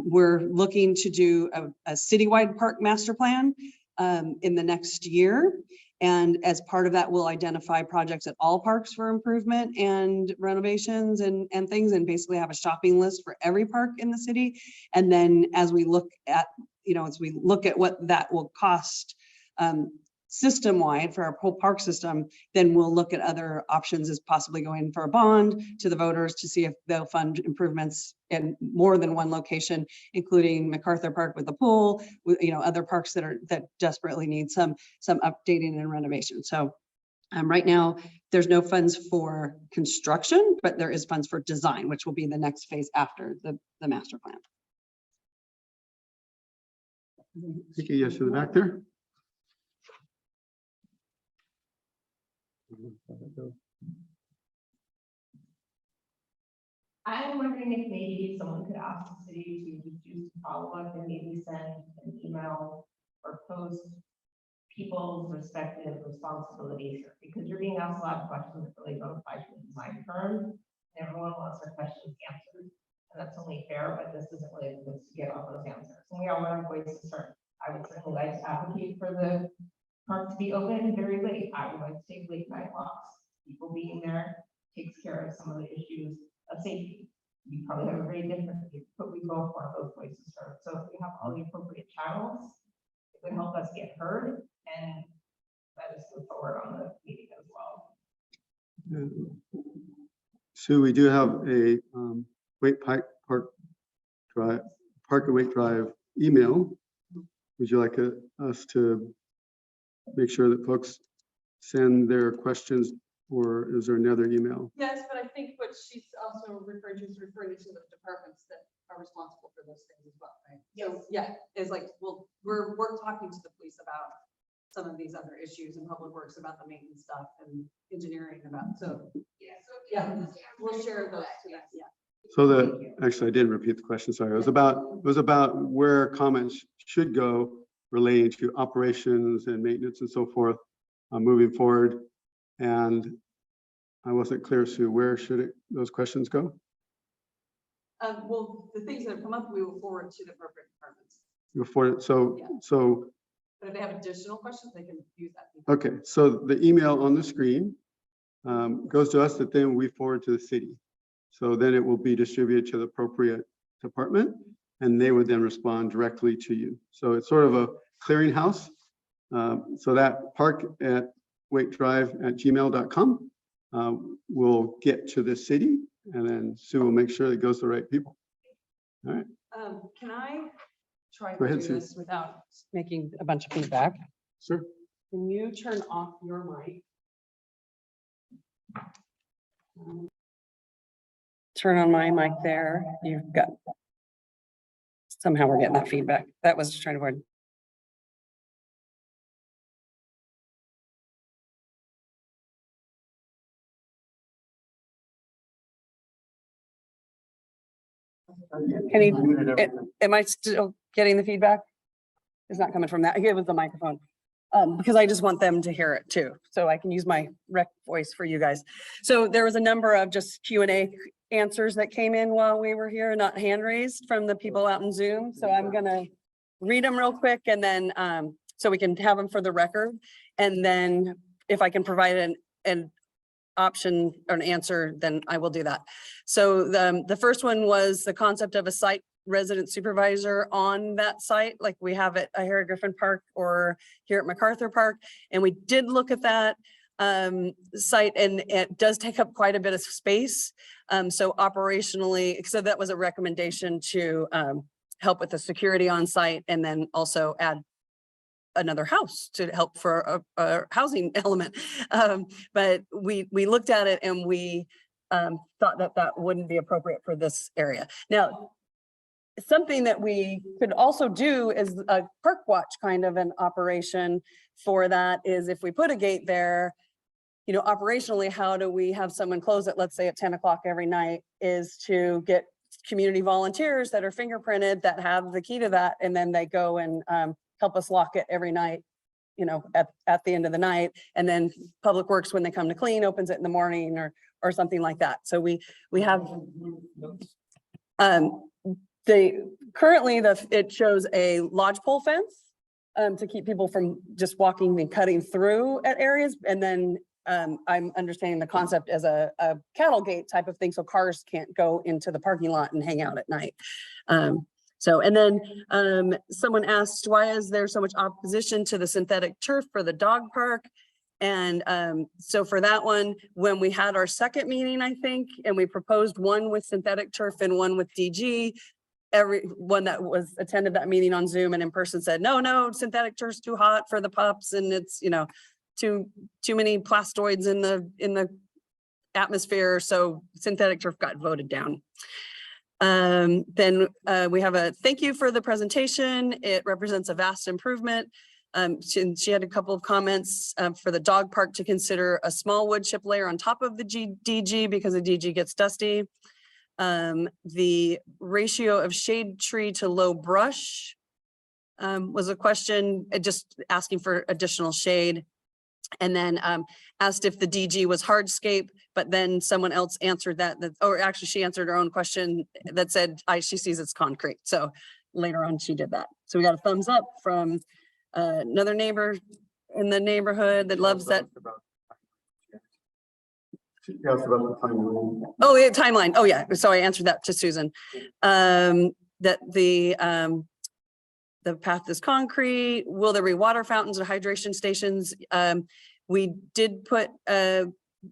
A: We're looking to do a citywide park master plan in the next year. And as part of that, we'll identify projects at all parks for improvement and renovations and things, and basically have a shopping list for every park in the city. And then as we look at, what that will cost, system-wide for our whole park system, then we'll look at other options as possibly going for a bond to the voters to see if they'll fund improvements in more than one location, including MacArthur Park with the pool, with, you know, other parks that desperately need some updating and renovation. So right now, there's no funds for construction, but there is funds for design, which will be the next phase after the master plan.
C: Thank you. Yes, to the back there.
E: I'm wondering if maybe someone could ask the city to do follow-up and maybe send an email or post people's respective responsibilities here, because you're being asked a lot of questions that really don't apply to the design firm. And everyone wants their questions answered, and that's only fair, but this isn't really the place to get all those answers. And we all have voices heard. I would certainly like to advocate for the park to be open very late. I would like to take late night walks. People being there takes care of some of the issues of safety. We probably have a very different, but we both want those voices heard. So if we have all the appropriate channels, it would help us get heard and let us move forward on the meeting as well.
C: So we do have a Waite Park at Waite Drive email. Would you like us to make sure that folks send their questions, or is there another email?
A: Yes, but I think what she's also referring to is referring to the departments that are responsible for those things as well, right? So, yeah, it's like, well, we're talking to the police about some of these other issues, and public works about the maintenance stuff, and engineering about, so. Yeah, we'll share those to that, yeah.
C: So actually I didn't repeat the question, sorry. It was about where comments should go relating to operations and maintenance and so forth moving forward. And I wasn't clear, Sue, where should those questions go?
A: Well, the things that have come up, we will forward to the appropriate departments.
C: Before, so,
A: Yeah.
C: so,
A: But if they have additional questions, they can use that.
C: okay, so the email on the screen goes to us, that then we forward to the city. So then it will be distributed to the appropriate department, and they would then respond directly to you. So it's sort of a clearinghouse. So that park@waitedrive@gmail.com will get to the city, and then Sue will make sure it goes to the right people. All right.
A: Can I try
C: Go
A: to
C: ahead,
A: do
C: Sue.
A: this without making a bunch of feedback?
C: Sure.
A: Can you turn off your mic? Turn on my mic there. You've got. Somehow we're getting that feedback. That was just trying to avoid. Can you, am I still getting the feedback? It's not coming from that. It was the microphone. Because I just want them to hear it too. So I can use my rec voice for you guys. So there was a number of just Q&A answers that came in while we were here, not hand raised from the people out in Zoom. So I'm gonna read them real quick, and then so we can have them for the record. And then if I can provide an option or an answer, then I will do that. So the first one was the concept of a site resident supervisor on that site, like we have at Harry Griffin Park or here at MacArthur Park. And we did look at that site, and it does take up quite a bit of space. So operationally, so that was a recommendation to help with the security on site, and then also add another house to help for a housing element. But we looked at it, and we thought that that wouldn't be appropriate for this area. Now, something that we could also do is a park watch kind of an operation for that is if we put a gate there, you know, operationally, how do we have someone close it, let's say at 10 o'clock every night, is to get community volunteers that are fingerprinted that have the key to that, and then they go and help us lock it every night, you know, at the end of the night. And then Public Works, when they come to clean, opens it in the morning or something like that. So we have currently it shows a lodgepole fence to keep people from just walking and cutting through at areas. And then I'm understanding the concept as a cattle gate type of thing, so cars can't go into the parking lot and hang out at night. So, and then someone asked, why is there so much opposition to the synthetic turf for the dog park? And so for that one, when we had our second meeting, I think, and we proposed one with synthetic turf and one with DG, everyone that was attended that meeting on Zoom and in person said, no, synthetic turf's too hot for the pups, and it's, you know, too many plastoids in the atmosphere. So synthetic turf got voted down. Then we have a thank you for the presentation. It represents a vast improvement. She had a couple of comments for the dog park to consider a small wood chip layer on top of the DG because the DG gets dusty. The ratio of shade tree to low brush was a question, just asking for additional shade. And then asked if the DG was hardscape, but then someone else answered that, or actually she answered her own question that said she sees it's concrete. So later on she did that. So we got a thumbs up from another neighbor in the neighborhood that loves that.
C: She asked about the timeline.
A: Oh, yeah, timeline. Oh, yeah. So I answered that to Susan. That the path is concrete. Will there be water fountains or hydration stations? We did put a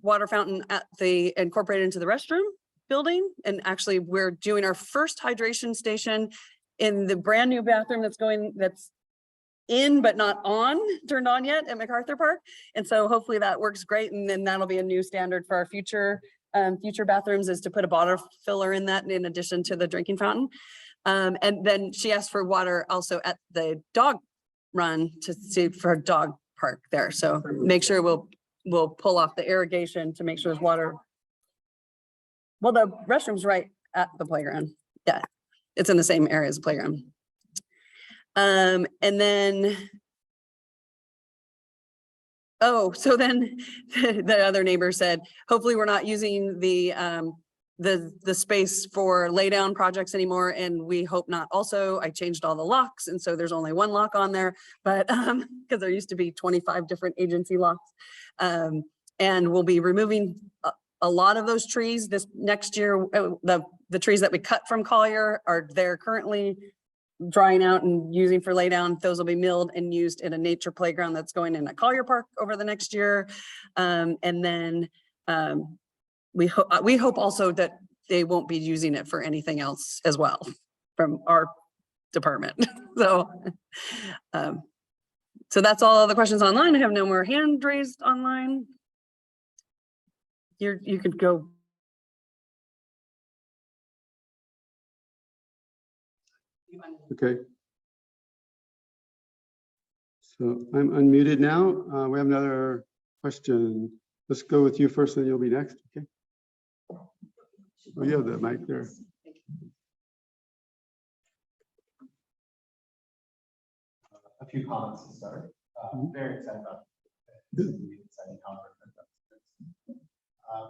A: water fountain incorporated into the restroom building. And actually we're doing our first hydration station in the brand new bathroom that's in, but not turned on yet at MacArthur Park. And so hopefully that works great. And then that'll be a new standard for our future bathrooms, is to put a bottle filler in that in addition to the drinking fountain. And then she asked for water also at the dog run to see for a dog park there. So make sure we'll pull off the irrigation to make sure there's water. Well, the restroom's right at the playground. Yeah, it's in the same area as the playground. And then, so then the other neighbor said, hopefully we're not using the space for lay down projects anymore, and we hope not. Also, I changed all the locks, and so there's only one lock on there, but because there used to be 25 different agency locks. And we'll be removing a lot of those trees this next year. The trees that we cut from Collier are there currently drying out and using for lay down. Those will be milled and used in a nature playground that's going in at Collier Park over the next year. And then we hope also that they won't be using it for anything else as well from our department. So that's all the questions online. I have no more hand raised online. You could go.
C: Okay. So I'm unmuted now. We have another question. Let's go with you first, then you'll be next. Okay. Oh, you have the mic there.
K: A few comments to start. Very excited about this exciting conference.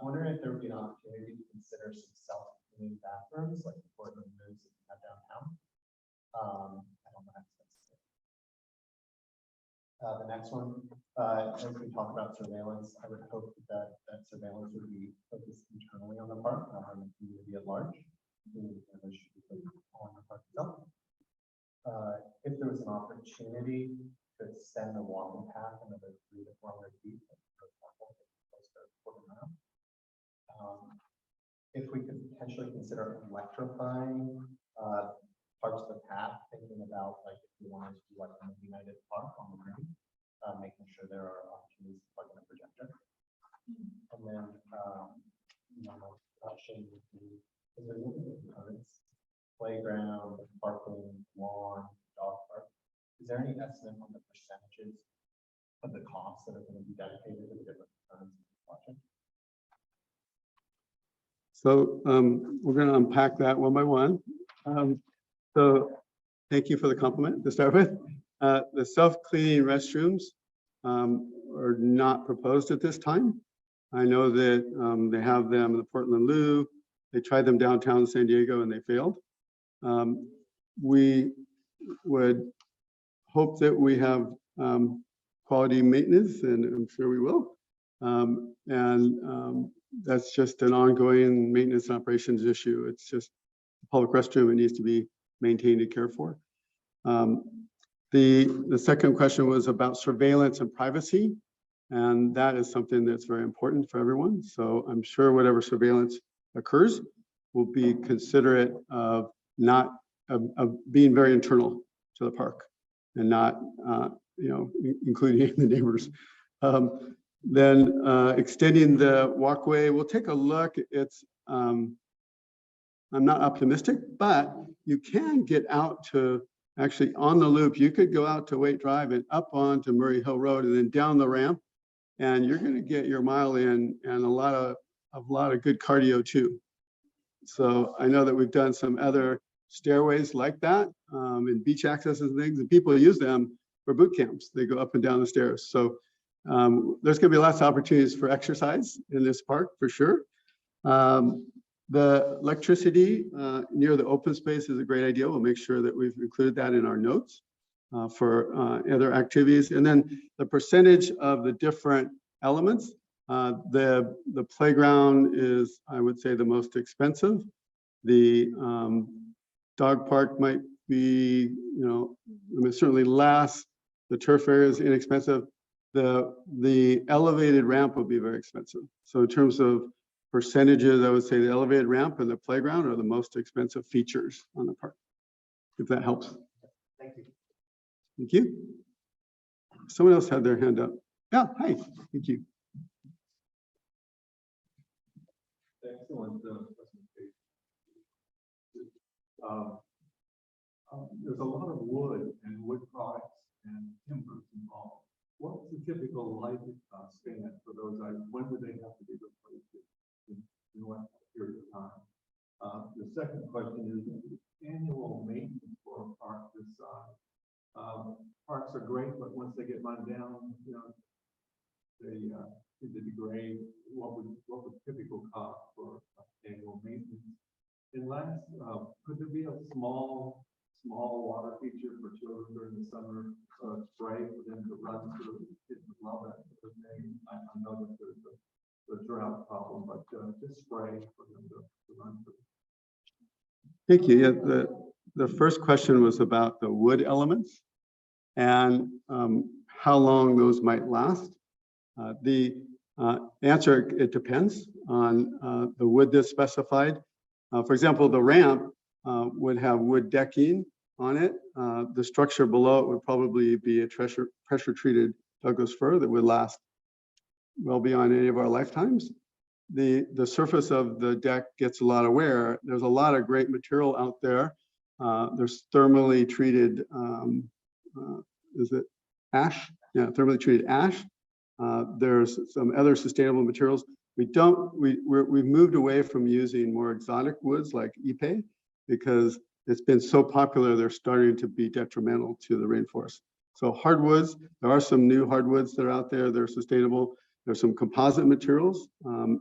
K: Wondering if there would be an opportunity to consider some self-cleaning bathrooms like the Portland moves that we have downtown. I don't know. The next one, as we talk about surveillance, I would hope that surveillance would be focused internally on the park, not on the community at large. Should be focused on the park itself. If there was an opportunity to extend the walking path another 300 to 400 feet, if we could potentially consider electrifying parts of the path, thinking about like if we wanted to do like a United Park on the green, making sure there are opportunities to plug in a projector. And then option playground, parking, lawn, dog park. Is there any estimate on the percentages of the costs that are going to be dedicated to the different components of the project?
C: So we're going to unpack that one by one. So thank you for the compliment to start with. The self-cleaning restrooms are not proposed at this time. I know that they have them in the Portland Loo. They tried them downtown San Diego and they failed. We would hope that we have quality maintenance, and I'm sure we will. That's just an ongoing maintenance and operations issue. It's just a public restroom. It needs to be maintained and cared for. The second question was about surveillance and privacy. And that is something that's very important for everyone. So I'm sure whatever surveillance occurs will be considerate of not of being very internal to the park and not including the neighbors. Then extending the walkway, we'll take a look. It's I'm not optimistic, but you can get out to actually on the loop. You could go out to Waite Drive and up onto Murray Hill Road and then down the ramp, and you're going to get your mile in and a lot of good cardio too. So I know that we've done some other stairways like that and beach access and things, and people use them for boot camps. They go up and down the stairs. So there's going to be lots of opportunities for exercise in this park for sure. The electricity near the open space is a great idea. We'll make sure that we've included that in our notes for other activities. And then the percentage of the different elements. The playground is, I would say, the most expensive. The dog park might be, certainly less. The turf area is inexpensive. The elevated ramp will be very expensive. So in terms of percentages, I would say the elevated ramp and the playground are the most expensive features on the park, if that helps.
K: Thank you.
C: Thank you. Someone else had their hand up. Yeah, hi, thank you.
I: Excellent presentation. There's a lot of wood and wood products and timbers involved. What's the typical life span for those items? When would they have to be replaced in what period of time? The second question is annual maintenance for a park this size. Parks are great, but once they get run down, they tend to degrade. What would typical cost for annual maintenance? And last, could there be a small water feature for children during the summer, spray for them to run through? Kids would love that sort of thing. I know that there's a drought problem, but just spray for them to run through.
C: Thank you. Yeah, the first question was about the wood elements and how long those might last. The answer, it depends on the wood that's specified. For example, the ramp would have wood decking on it. The structure below it would probably be a pressure treated Douglas fir that would last well beyond any of our lifetimes. The surface of the deck gets a lot of wear. There's a lot of great material out there. There's thermally treated, is it ash? Yeah, thermally treated ash. There's some other sustainable materials. We've moved away from using more exotic woods like ipe because it's been so popular, they're starting to be detrimental to the rainforest. So hardwoods, there are some new hardwoods that are out there. They're sustainable. There's some composite materials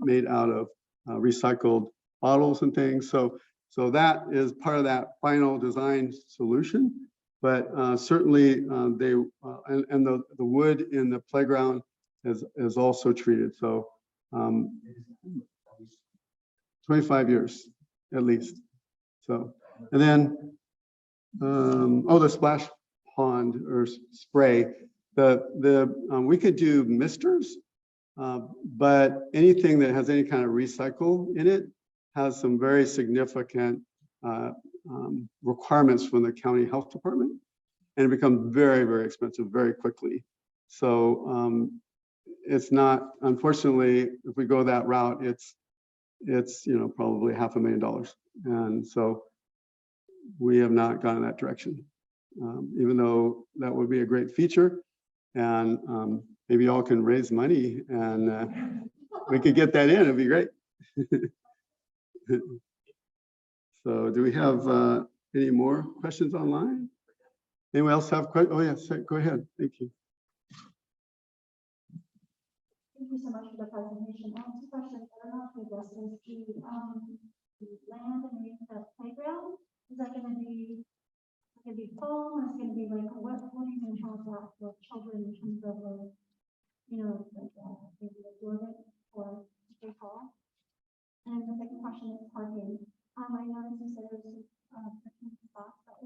C: made out of recycled bottles and things. So that is part of that final design solution. But certainly the wood in the playground is also treated. So 25 years at least. So, and then, the splash pond or spray, we could do misters, but anything that has any kind of recycle in it has some very significant requirements from the county health department, and it becomes very, very expensive very quickly. So it's not, unfortunately, if we go that route, it's probably $500,000, and so we have not gone in that direction, even though that would be a great feature, and maybe y'all can raise money and we could get that in. It'd be great. So do we have any more questions online? Anyone else have questions? Oh yes, go ahead. Thank you.
E: Thank you so much for the presentation. Two questions. I don't know if you addressed this. The land underneath the playground, is that going to be full? Is it going to be like, what are you going to have that for children in terms of maybe absorb it or stay tall? And the second question is parking. I noticed you said there's parking spots that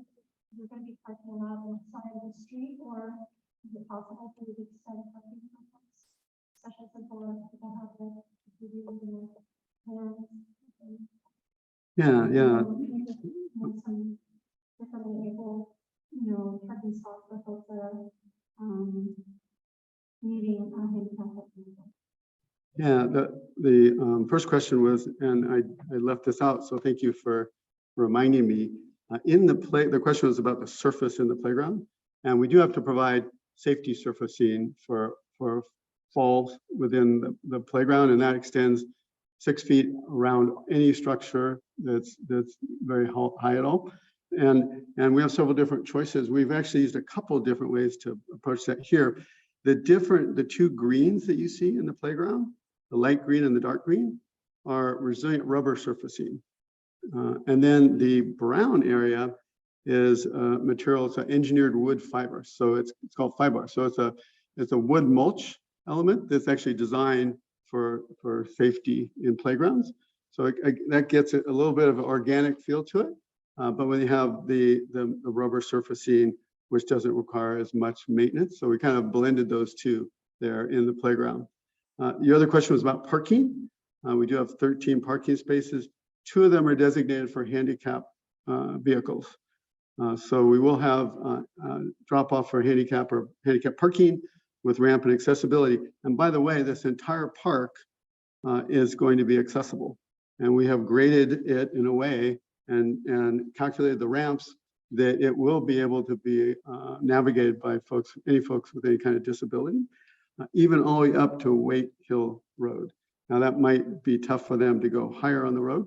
E: parking lot on the side of the street, or is it possible for you to extend parking complex? Especially since a lot of people have the,
C: Yeah, yeah.
E: some differently able, parking spots for folks that are, needing a handicap.
C: Yeah, the first question was, and I left this out, so thank you for reminding me. The question was about the surface in the playground, and we do have to provide safety surfacing for falls within the playground, and that extends 6 feet around any structure that's very high at all. And we have several different choices. We've actually used a couple of different ways to approach that here. The two greens that you see in the playground, the light green and the dark green, are resilient rubber surfacing. And then the brown area is material, it's an engineered wood fiber. So it's called fiber. So it's a wood mulch element that's actually designed for safety in playgrounds. So that gets a little bit of an organic feel to it. But when you have the rubber surfacing, which doesn't require as much maintenance. So we kind of blended those two there in the playground. The other question was about parking. We do have 13 parking spaces. 2 of them are designated for handicap vehicles. So we will have drop off for handicap parking with ramp and accessibility. And by the way, this entire park is going to be accessible. And we have graded it in a way and calculated the ramps that it will be able to be navigated by any folks with any kind of disability, even all the way up to Waite Hill Road. Now that might be tough for them to go higher on the road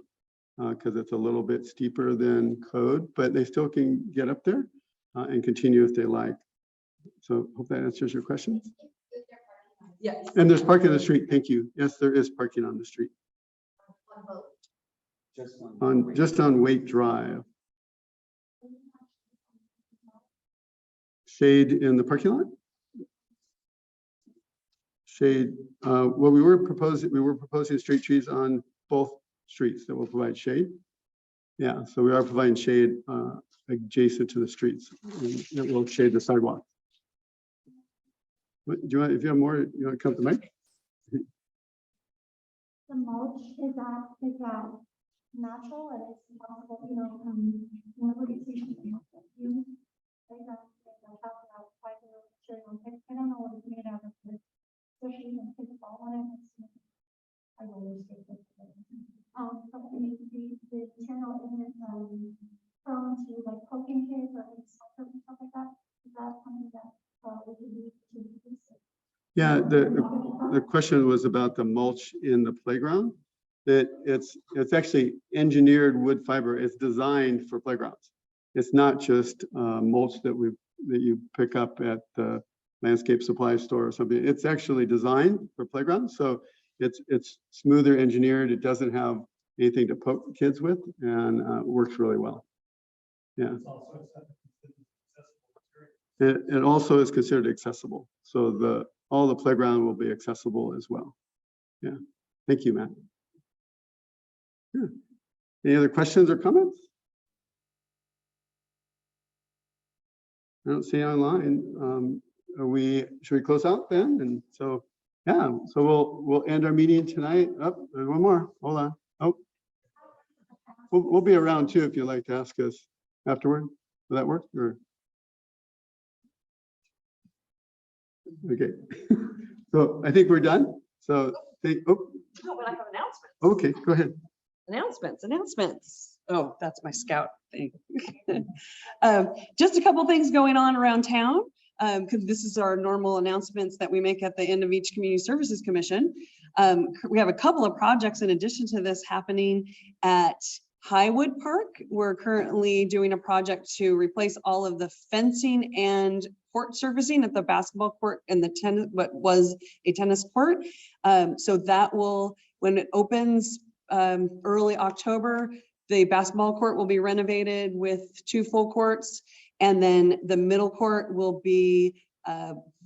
C: because it's a little bit steeper than code, but they still can get up there and continue if they like. So hope that answers your question.
A: Yes.
C: And there's parking on the street. Thank you. Yes, there is parking on the street. Just on Waite Drive. Shade in the parking lot? Shade, well, we were proposing street trees on both streets that will provide shade. Yeah, so we are providing shade adjacent to the streets. It will shade the sidewalk. What, if you have more, you want to come to the mic?
E: The mulch, is that natural, and it's possible, I don't know what it's made out of, but especially when kids fall on it. I roller skate with it. But I mean, the material isn't prone to like poking kids or stuff like that. Is that something that we could use to reduce it?
C: Yeah, the question was about the mulch in the playground. That it's actually engineered wood fiber. It's designed for playgrounds. It's not just mulch that you pick up at the landscape supply store or something. It's actually designed for playgrounds. So it's smoother engineered. It doesn't have anything to poke kids with, and works really well. Yeah. It also is considered accessible. So all the playground will be accessible as well. Yeah. Thank you, Matt. Yeah. Any other questions or comments? I don't see online. Should we close out then? And so, yeah, so we'll end our meeting tonight. Oh, there's one more. Hold on. Oh, we'll be around too if you'd like to ask us afterward. Will that work? Or okay. So I think we're done. So
A: No, but I have announcements.
C: okay, go ahead.
A: Announcements. Oh, that's my scout thing. Just a couple things going on around town, because this is our normal announcements that we make at the end of each community services commission. We have a couple of projects in addition to this happening at Highwood Park. We're currently doing a project to replace all of the fencing and court surfacing at the basketball court and the what was a tennis court. So that will, when it opens early October, the basketball court will be renovated with 2 full courts, and then the middle court will be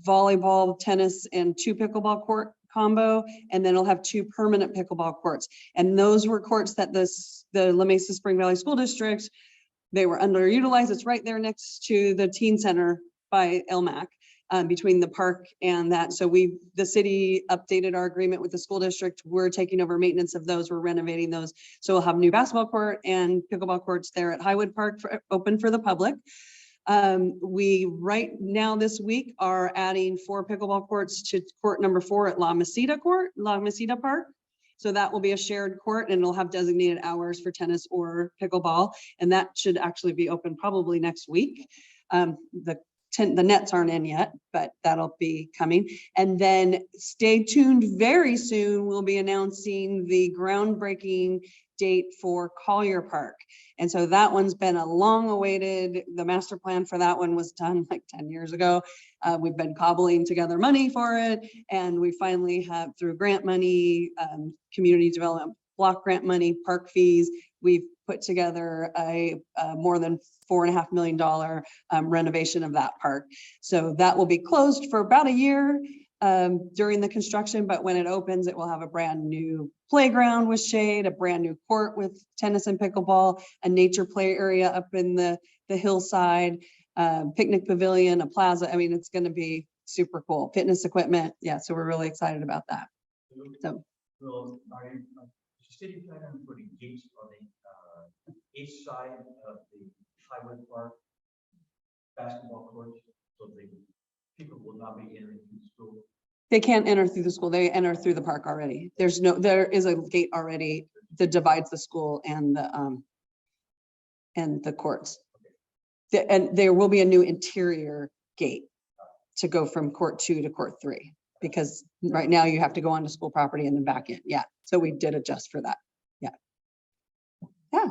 A: volleyball, tennis, and 2 pickleball court combo, and then it'll have 2 permanent pickleball courts. And those were courts that the La Mesa Spring Valley School District they were underutilized. It's right there next to the teen center by LMAC, between the park and that. So the city updated our agreement with the school district. We're taking over maintenance of those. We're renovating those. So we'll have new basketball court and pickleball courts there at Highwood Park open for the public. We right now this week are adding 4 pickleball courts to court number 4 at La Mesita Park. So that will be a shared court and it'll have designated hours for tennis or pickleball. And that should actually be open probably next week. The nets aren't in yet, but that'll be coming. And then stay tuned, very soon we'll be announcing the groundbreaking date for Collier Park. And so that one's been a long awaited, the master plan for that one was done like 10 years ago. We've been cobbling together money for it. And we finally have, through grant money, community development block grant money, park fees, we've put together a more than $4.5 million renovation of that park. So that will be closed for about a year during the construction, but when it opens, it will have a brand new playground with shade, a brand new court with tennis and pickleball, a nature play area up in the hillside, picnic pavilion, a plaza. I mean, it's going to be super cool. Fitness equipment. Yeah, so we're really excited about that. So.
D: Well, are you city planning on putting gates on the east side of the Highwood Park basketball courts so people will not be entering through the school?
A: They can't enter through the school. They enter through the park already. There is a gate already that divides the school and the courts. And there will be a new interior gate to go from court 2 to court 3, because right now you have to go onto school property and then back in. Yeah. So we did adjust for that. Yeah. Yeah.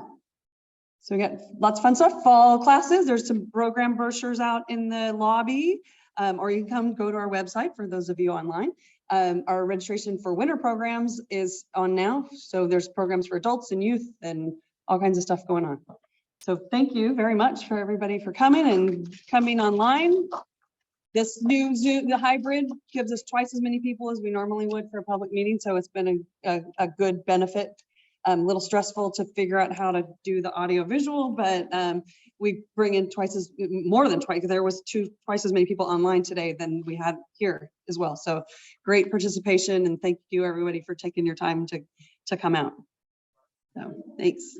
A: So we got lots of fun stuff. Fall classes. There's some program brochures out in the lobby, or you can go to our website for those of you online. Our registration for winter programs is on now. So there's programs for adults and youth and all kinds of stuff going on. So thank you very much for everybody for coming and coming online. This new Zoom, the hybrid, gives us twice as many people as we normally would for a public meeting. So it's been a good benefit. A little stressful to figure out how to do the audio visual, but we bring in more than twice, because there was twice as many people online today than we had here as well. So great participation, and thank you everybody for taking your time to come out. So thanks.